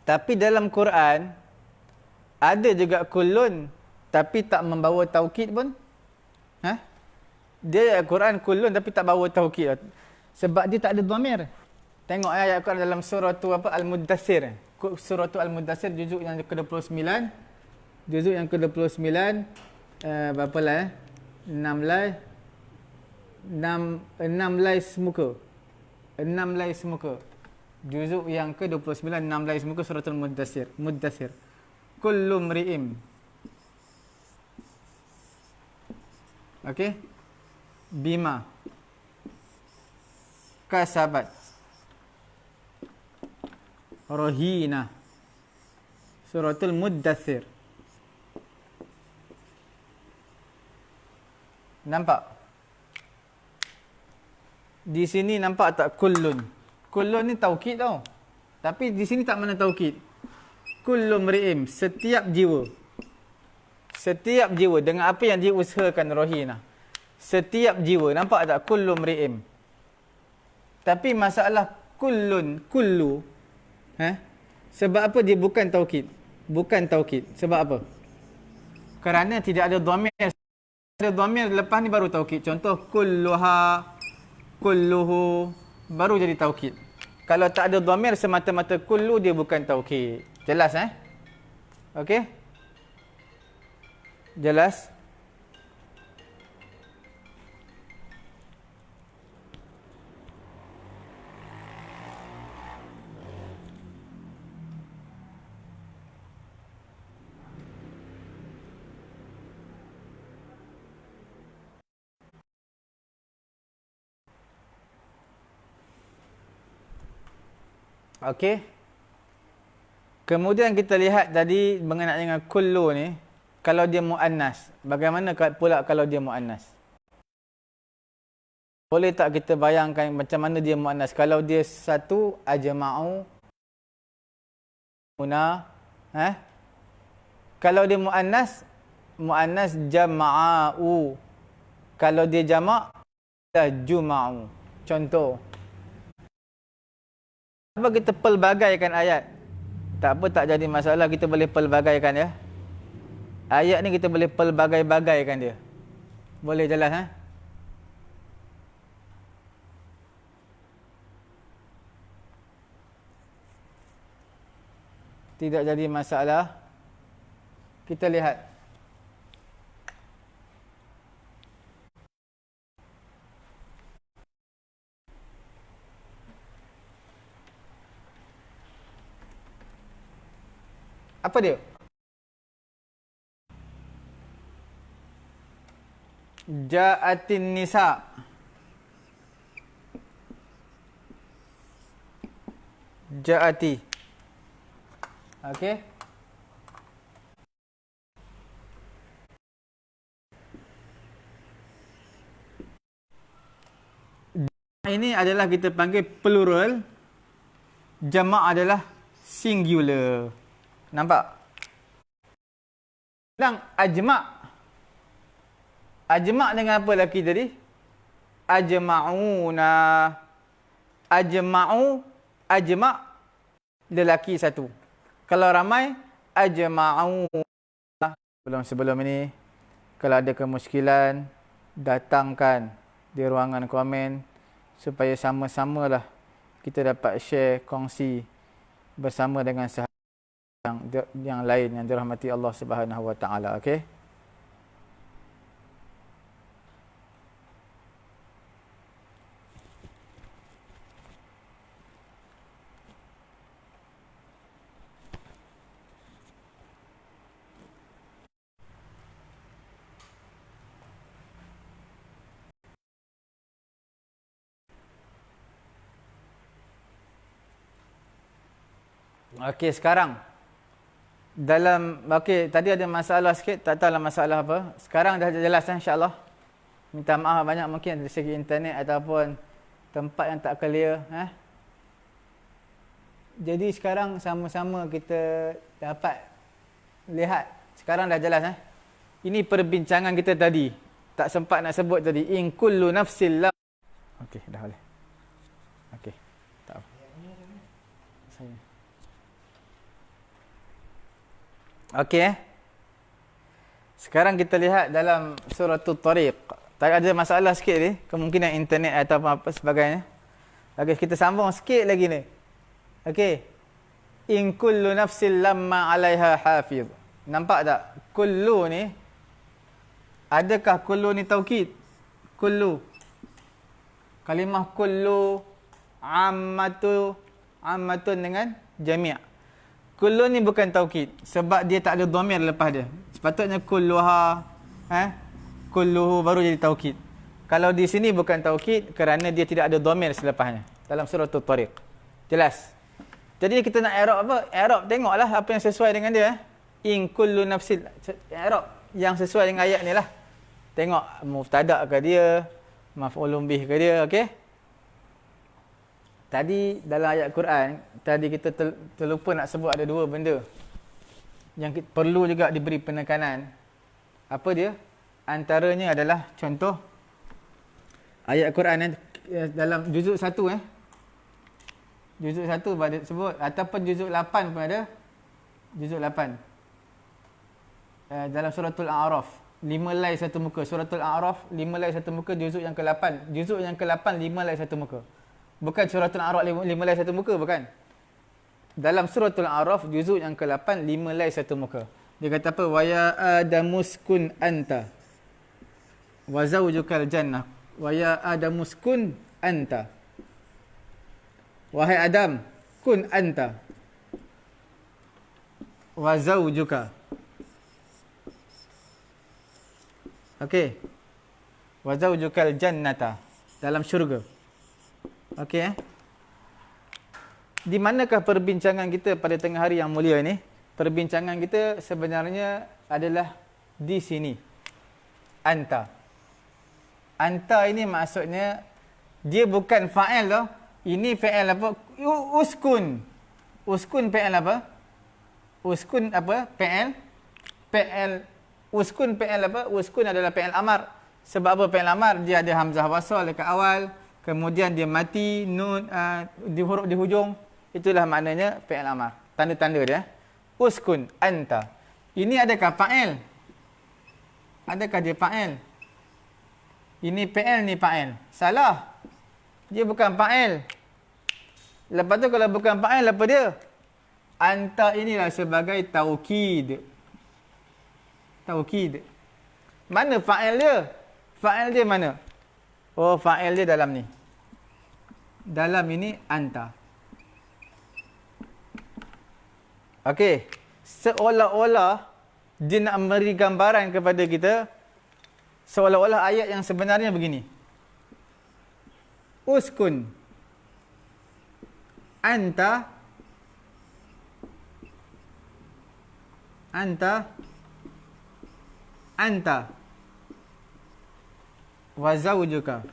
Tapi dalam Quran ada juga kullun tapi tak membawa taukid pun. Dia Quran kullun tapi tak bawa taukid. Sebab dia tak ada dhamir. Tengok ayat Quran dalam surah tu Al-Muddathir. Surah tu Al-Muddathir juzuk yang ke-29. Juzuk yang ke-29 berapa lah 6 lai semuka. 6 lai semuka. Juzuk yang ke-29 6 lai semuka surah Al-Muddathir. Muddathir. Kullu mri'im. Okey. Bima kasabat Rahina. Suratul Muddathir. Nampak? Di sini nampak tak kullun? Kullun ni taukid tau. Tapi di sini tak mana taukid. Kullu mri'im, setiap jiwa. Setiap jiwa dengan apa yang diusahakan Rahina. Setiap jiwa, nampak tak kullu mri'im? Tapi masalah kullun, kullu sebab apa dia bukan taukid? Bukan taukid. Sebab apa? Kerana tidak ada dhamir Ada dhamir lepas ni baru taukid. Contoh kulluha, kulluhu, baru jadi taukid. Kalau tak ada dhamir semata-mata kullu, dia bukan taukid. Jelas Okey? Jelas? Okey. Kemudian kita lihat tadi mengenai dengan kullu ni, kalau dia muannas. Bagaimana pula kalau dia muannas? Boleh tak kita bayangkan macam mana dia muannas? Kalau dia satu ajma'u una, Kalau dia muannas, muannas jama'u. Kalau dia jama' dah juma'u. Contoh. Apa kita pelbagaikan ayat? Tak apa, tak jadi masalah, kita boleh pelbagaikan ya. Ayat ni kita boleh pelbagai-bagaikan dia. Boleh jelas Tidak jadi masalah. Kita lihat. Apa dia? Ja'atin nisa. Ja'ati. Okey. Ini adalah kita panggil plural. Jama' adalah singular. Nampak? Dan ajma'. Ajma' dengan apa lagi tadi? Ajma'una. Ajma'u. Ajma' lelaki satu. Kalau ramai, ajma'u. Sebelum ini, kalau ada kemuskilan, datangkan di ruangan komen supaya sama-samalah kita dapat share, kongsi bersama dengan sahabat yang lain yang dirahmati Allah Subhanahu wa taala. Okey? Okey, sekarang tadi ada masalah sikit, tak tahulah masalah apa. Sekarang dah jelas insya-Allah. Minta maaf banyak mungkin dari segi internet ataupun tempat yang tak clear Jadi sekarang sama-sama kita dapat lihat. Sekarang dah jelas Ini perbincangan kita tadi. Tak sempat nak sebut tadi. In kullu nafsil la. Okey, dah boleh. Okey. Tak apa. Saya. Okey. Sekarang kita lihat dalam suratul Tariq. Tak ada masalah sikit ni, kemungkinan internet atau apa sebagainya. Okey, kita sambung sikit lagi ni. Okey. In kullu nafsin lamma 'alaiha hafiz. Nampak tak? Kullu ni, adakah kullu ni taukid? Kullu. Kalimah kullu ammatun dengan jami'. Kullu ni bukan taukid sebab dia tak ada dhamir lepas dia. Sepatutnya kulluha, kulluhu baru jadi taukid. Kalau di sini bukan taukid kerana dia tidak ada dhamir selepasnya dalam suratul Tariq. Jelas? Jadi kita nak i'rab apa? I'rab tengoklah apa yang sesuai dengan dia. In kullu nafsil. I'rab yang sesuai dengan ayat ni lah. Tengok mubtada' ke dia, maf'ulun bih ke dia, okey? Tadi dalam ayat Quran, tadi kita terlupa nak sebut ada dua benda yang perlu juga diberi penekanan. Apa dia? Antaranya adalah contoh ayat Quran dalam juzuk 1 Juzuk 1 pada sebut ataupun juzuk 8 pun ada. Juzuk 8. Dalam suratul A'raf. 5 lai 1 muka. Suratul A'raf 5 lai 1 muka, juzuk yang ke-8. Juzuk yang ke-8 5 lai 1 muka. Bukan suratul A'raf 5 lai 1 muka, bukan. Dalam suratul A'raf juzuk yang ke-8 5 lai 1 muka. Dia kata apa? Wa ya adamuskun anta wa zawjukal jannah. Wa ya adamuskun anta. Wahai Adam, kun anta wa zawjuka. Okey. Wa zawjukal jannata, dalam syurga. Okey Di manakah perbincangan kita pada tengah hari yang mulia ni? Perbincangan kita sebenarnya adalah di sini. Anta. Anta ini maksudnya dia bukan fa'il tau. Ini fa'il apa? Uskun. Uskun fa'il apa? Uskun apa? Fa'il. Fa'il. Uskun fa'il apa? Uskun adalah fa'il amar. Sebab apa fa'il amar? Dia ada hamzah wasal dekat awal. Kemudian dia mati. Nun di huruf di hujung. Itulah maknanya fa'il amar. Tanda-tanda dia. Uskun anta. Ini adakah fa'il? Adakah dia fa'il? Ini fa'il, ni fa'il. Salah. Dia bukan fa'il. Lepas tu kalau bukan fa'il, apa dia? Anta inilah sebagai taukid. Taukid. Mana fa'il dia? Fa'il dia mana? Oh, fa'il dia dalam ni. Dalam ini anta. Okey. Seolah-olah dia nak memberi gambaran kepada kita, seolah-olah ayat yang sebenarnya begini. Uskun anta wa zawjuka.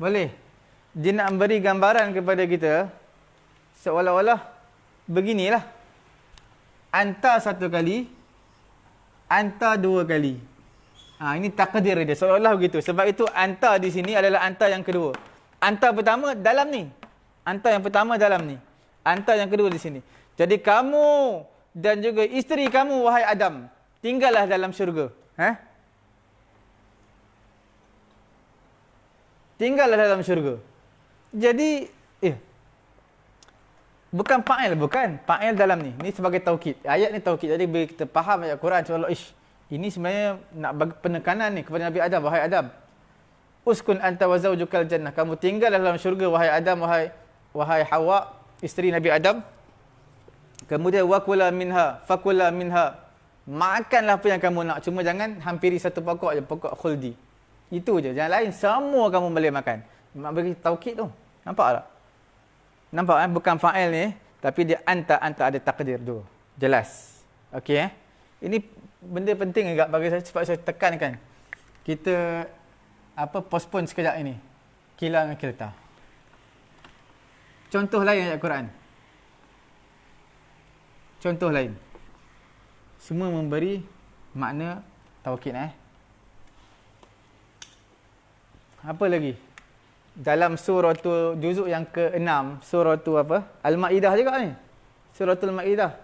Boleh? Dia nak beri gambaran kepada kita seolah-olah beginilah. Anta 1 kali, anta 2 kali. Ini takdir dia. Seolah-olah begitu. Sebab itu anta di sini adalah anta yang kedua. Anta pertama dalam ni. Anta yang pertama dalam ni. Anta yang kedua di sini. Jadi kamu dan juga isteri kamu, wahai Adam, tinggallah dalam syurga. Tinggallah dalam syurga. Jadi, bukan fa'il, bukan. Fa'il dalam ni. Ni sebagai taukid. Ayat ni taukid. Jadi, bila kita faham ayat Quran, insya-Allah, ini sebenarnya nak bagi penekanan ni kepada Nabi Adam. Wahai Adam, uskun anta wa zawjukal jannah. Kamu tinggal dalam syurga, wahai Adam, wahai Hawa, isteri Nabi Adam. Kemudian, wakula minha, fakula minha. Makanlah apa yang kamu nak. Cuma jangan hampiri satu pokok je, pokok khuldi. Itu je. Yang lain semua kamu boleh makan. Mak bagi taukid tu. Nampak tak? Nampak bukan fa'il ni, tapi dia anta ada takdir tu. Jelas. Okey Ini benda penting agak bagi saya, sebab saya tekankan. Kita postpone sekejap ini. Kila dengan kilta. Contoh lain ayat Quran. Contoh lain. Semua memberi makna taukid Apa lagi? Dalam suratul juzuk yang ke-6, suratul apa? Al-Maidah juga ni. Suratul Maidah.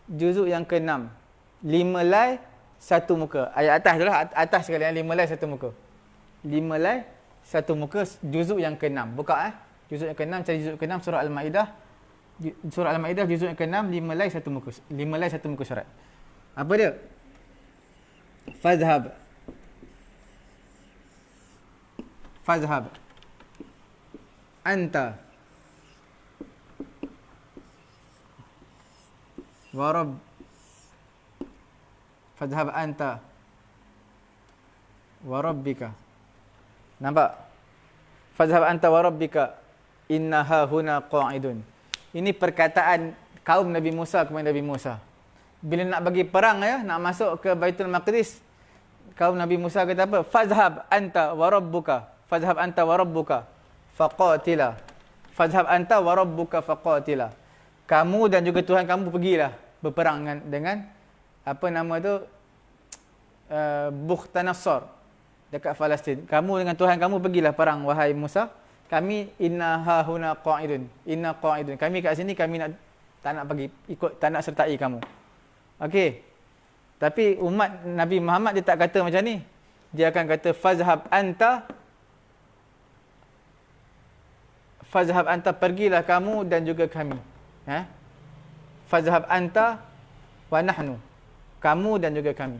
Juzuk yang ke-6. 5 lai 1 muka. Ayat atas tu lah. Atas sekali 5 lai 1 muka. 5 lai 1 muka, juzuk yang ke-6. Buka Juzuk yang ke-6, cari juzuk ke-6 surah Al-Maidah. Surah Al-Maidah juzuk yang ke-6, 5 lai 1 muka. 5 lai 1 muka surat. Apa dia? Fazhab anta fazhab anta wa rabbika. Nampak? Fazhab anta wa rabbika innaha huna qa'idun. Ini perkataan kaum Nabi Musa kepada Nabi Musa. Bila nak bagi perang nak masuk ke Baitul Maqdis, kaum Nabi Musa kata apa? Fazhab anta wa rabbuka. Fazhab anta wa rabbuka faqatila. Fazhab anta wa rabbuka faqatila. Kamu dan juga Tuhan kamu pergilah berperang dengan apa nama tu? Bukhtanassar dekat Palestin. Kamu dengan Tuhan kamu pergilah perang, wahai Musa. Kami inna hahuna qa'idun. Inna qa'idun. Kami kat sini, kami nak Tak nak pergi ikut, tak nak sertai kamu. Okey. Tapi umat Nabi Muhammad dia tak kata macam ni. Dia akan kata fazhab anta pergilah kamu dan juga kami. Fazhab anta wa nahnu. Kamu dan juga kami.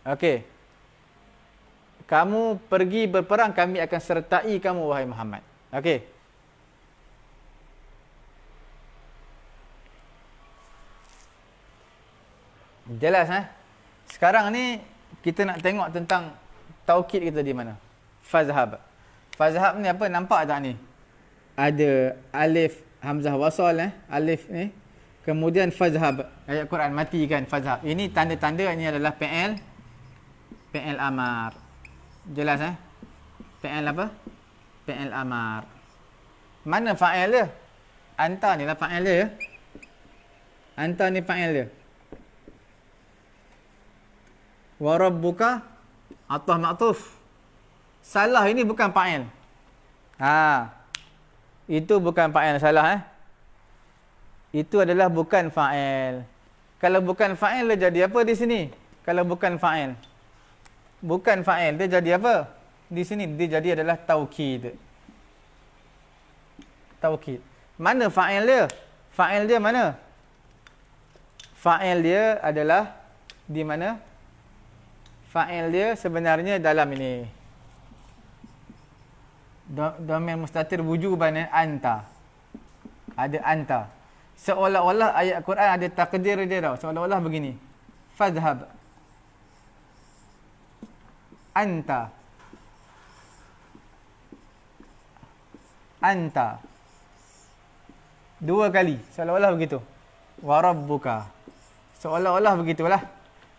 Okey. Kamu pergi berperang, kami akan sertai kamu wahai Muhammad. Okey. Jelas Sekarang ni kita nak tengok tentang taukid kita di mana. Fazhab. Fazhab ni apa? Nampak tak ni? Ada alif hamzah wasal alif ni. Kemudian fazhab. Ayat Quran mati kan fazhab. Ini tanda-tanda ini adalah fi'il amar. Jelas Fi'il apa? Fi'il amar. Mana fa'il dia? Anta ni lah fa'il dia. Anta ni fa'il dia. Wa rabbuka atah ma'tuf. Salah ini bukan fa'il. Itu bukan fa'il, salah Itu adalah bukan fa'il. Kalau bukan fa'il dia jadi apa di sini? Kalau bukan fa'il. Bukan fa'il dia jadi apa? Di sini dia jadi adalah taukid. Taukid. Mana fa'il dia? Fa'il dia mana? Fa'il dia adalah di mana? Fa'il dia sebenarnya dalam ini. Domain mustatir wujuban anta. Ada anta. Seolah-olah ayat Quran ada takdir dia tau. Seolah-olah begini. Fadhhab. Anta. Anta. Dua kali. Seolah-olah begitu. Wa rabbuka. Seolah-olah begitulah.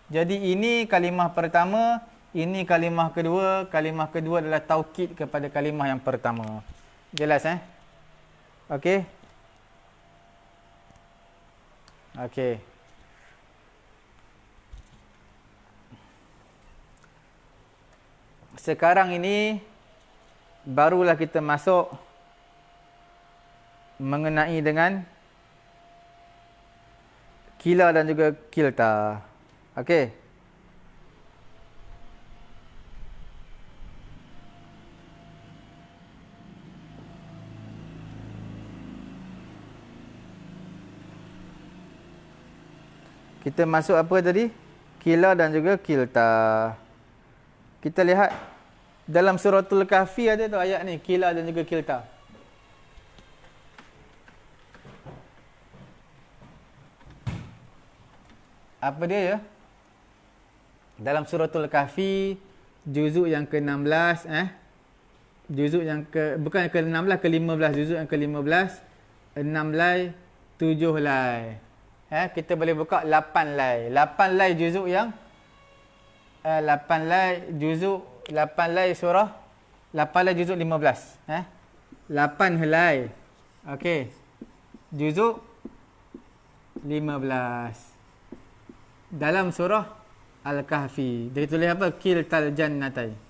Jadi ini kalimah pertama, ini kalimah kedua. Kalimah kedua adalah taukid kepada kalimah yang pertama. Jelas Okey. Okey. Sekarang ini barulah kita masuk mengenai dengan kila dan juga kilta. Okey. Kita masuk apa tadi? Kila dan juga kilta. Kita lihat dalam suratul Kahfi ada tu ayat ni, kila dan juga kilta. Apa dia ya? Dalam suratul Kahfi juzuk yang ke-16 juzuk yang bukan ke-16 ke-15, juzuk yang ke-15, 6 lai 7 lai. Kita boleh buka 8 lai. 8 lai juzuk yang 8 lai juzuk 8 lai surah 8 lai juzuk 15 8 helai. Okey. Juzuk 15 dalam surah Al-Kahfi. Dia tulis apa? Kiltal jannatai.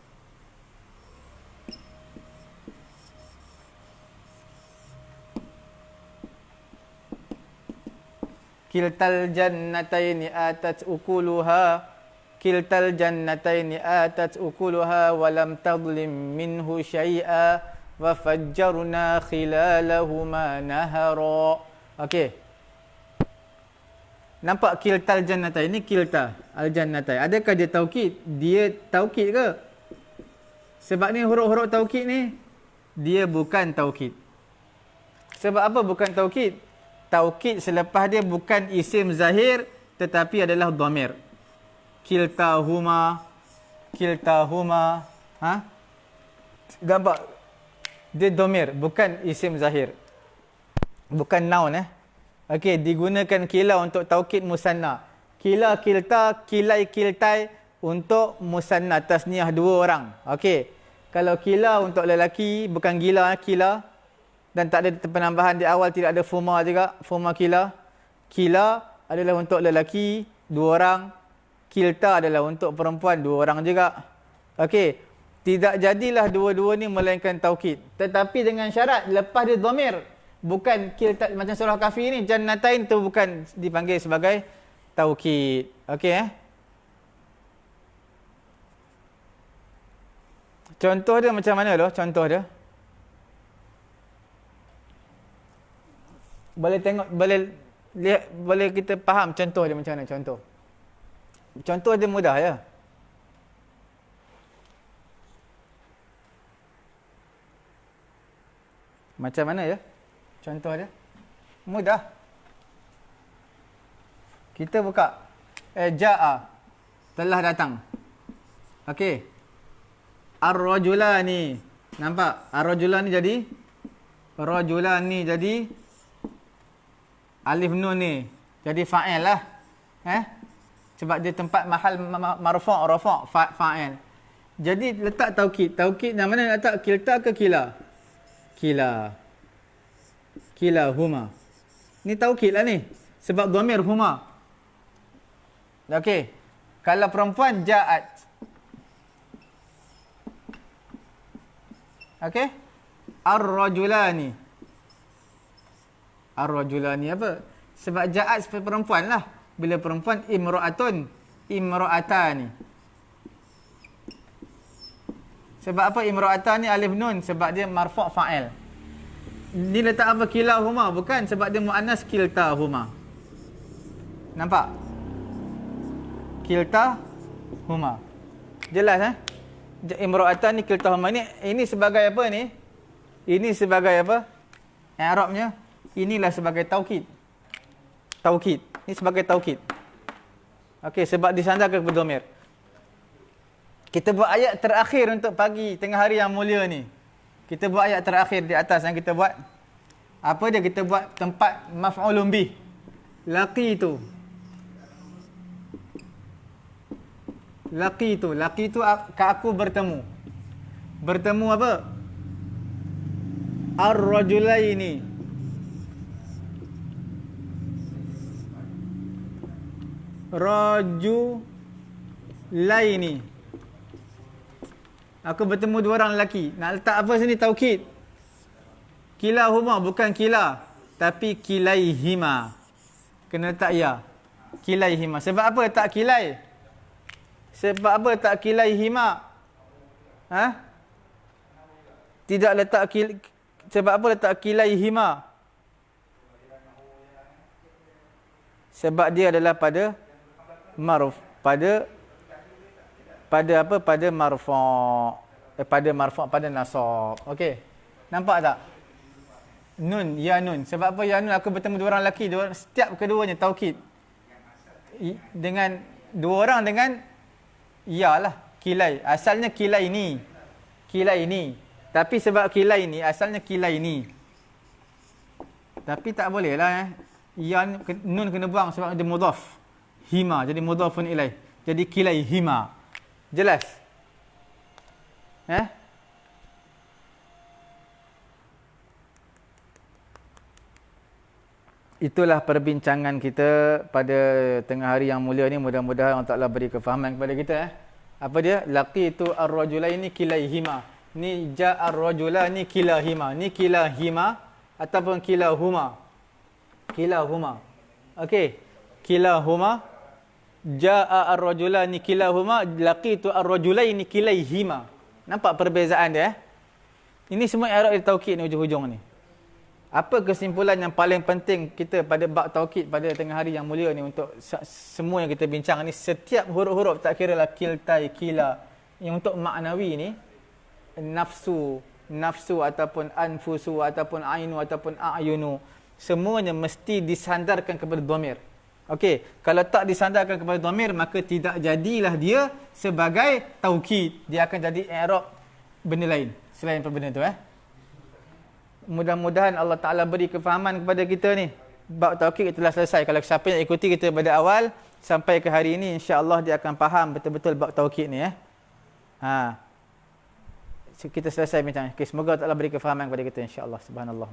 Kiltal jannataini atat ukuluha. Kiltal jannataini atat ukuluha wa lam tadlim minhu syai'a wa fajjarna khilalahuma nahara. Okey. Nampak kiltal jannatai ini kilta al-jannatai. Adakah dia taukid? Dia taukid ke? Sebab ni huruf-huruf taukid ni dia bukan taukid. Sebab apa bukan taukid? Taukid selepas dia bukan isim zahir tetapi adalah dhamir. Kiltahuma. Nampak? Dia dhamir, bukan isim zahir. Bukan noun Okey, digunakan kila untuk taukid musanna. Kila, kilta, kilai, kiltai untuk musanna tasniah dua orang. Okey. Kalau kila untuk lelaki bukan gila kila dan tak ada penambahan di awal, tidak ada fuma juga, fuma kila. Kila adalah untuk lelaki dua orang. Kilta adalah untuk perempuan dua orang juga. Okey. Tidak jadilah dua-dua ni melainkan taukid. Tetapi dengan syarat lepas dia dhamir. Bukan kilta macam surah Kahfi ni, jannatain tu bukan dipanggil sebagai taukid. Okey Contoh dia macam mana loh? Contoh dia. Boleh tengok, boleh lihat, boleh kita faham contoh dia macam mana contoh. Contoh dia mudah ya. Macam mana ya? Contoh dia. Mudah. Kita buka. Ja'a. Telah datang. Okey. Ar-rajulani. Nampak? Ar-rajulani jadi? Rajulani jadi? Alif nun ni. Jadi fa'il lah. Sebab dia tempat mahal marfu' rafa' fa'il. Jadi letak taukid. Taukid yang mana letak? Kilta ke kila? Kila. Kila huma. Ni taukid lah ni. Sebab dhamir huma. Okey. Kalau perempuan ja'at. Okey. Ar-rajulani. Ar-rajulani apa? Sebab ja'at perempuan lah. Bila perempuan imra'atun. Imra'atani. Sebab apa imra'atani alif nun? Sebab dia marfu' fa'il. Ni letak apa? Kilahuma. Bukan sebab dia mu'annas kiltahuma. Nampak? Kiltahuma. Jelas Imra'atani kiltahuma. Ini sebagai apa ni? Ini sebagai apa? I'rabnya inilah sebagai taukid. Taukid. Ini sebagai taukid. Okey, sebab disandarkan kepada dhamir. Kita buat ayat terakhir untuk pagi tengah hari yang mulia ni. Kita buat ayat terakhir di atas yang kita buat. Apa dia? Kita buat tempat maf'ulun bih. Laqitu. Laqitu. Laqitu aku bertemu. Bertemu apa? Ar-rajulaini. Rajulaini. Aku bertemu dua orang lelaki. Nak letak apa sini? Taukid. Kilahuma, bukan kila. Tapi kilaihima. Kena letak ya. Kilaihima. Sebab apa letak kilai? Sebab apa letak kilaihima? Tidak letak sebab apa letak kilaihima? Sebab dia adalah pada maruf. Pada apa? Pada marfu'. Pada nasab. Okey. Nampak tak? Nun, ya nun. Sebab apa ya nun? Aku bertemu dua orang lelaki. Setiap keduanya taukid. Dengan dua orang dengan ya lah. Kilai. Asalnya kilai ni. Kilai ni. Tapi sebab kilai ni, asalnya kilai ni. Tapi tak boleh lah Ya nun kena buang sebab dia mudhaf. Hima. Jadi mudhafun ilaih. Jadi kilai hima. Jelas? Itulah perbincangan kita pada tengah hari yang mulia ni. Mudah-mudahan Allah Ta'ala beri kefahaman kepada kita. Apa dia? Laqitu ar-rajulaini kilaihima. Ni ja'a ar-rajulani kilahima. Ni kilahima ataupun kilahuma. Kilahuma. Okey. Kilahuma. Ja'a ar-rajulani kilahuma. Laqitu ar-rajulaini kilaihima. Nampak perbezaan dia? Ini semua i'rab di taukid ni hujung-hujung ni. Apa kesimpulan yang paling penting kita pada bab taukid pada tengah hari yang mulia ni untuk semua yang kita bincang ni, setiap huruf-huruf tak kira lah kiltai, kila, yang untuk maknawi ni, nafsu ataupun anfusu ataupun ainu ataupun a'yunu, semuanya mesti disandarkan kepada dhamir. Okey, kalau tak disandarkan kepada dhamir, maka tidak jadilah dia sebagai taukid. Dia akan jadi i'rab benda lain selain benda tu. Mudah-mudahan Allah Ta'ala beri kefahaman kepada kita ni. Bab taukid telah selesai. Kalau siapa yang ikuti kita pada awal sampai ke hari ini, insya-Allah dia akan faham betul-betul bab taukid ni. Kita selesai bincang. Okay, semoga Allah Ta'ala beri kefahaman kepada kita, insya-Allah. Subhanallah.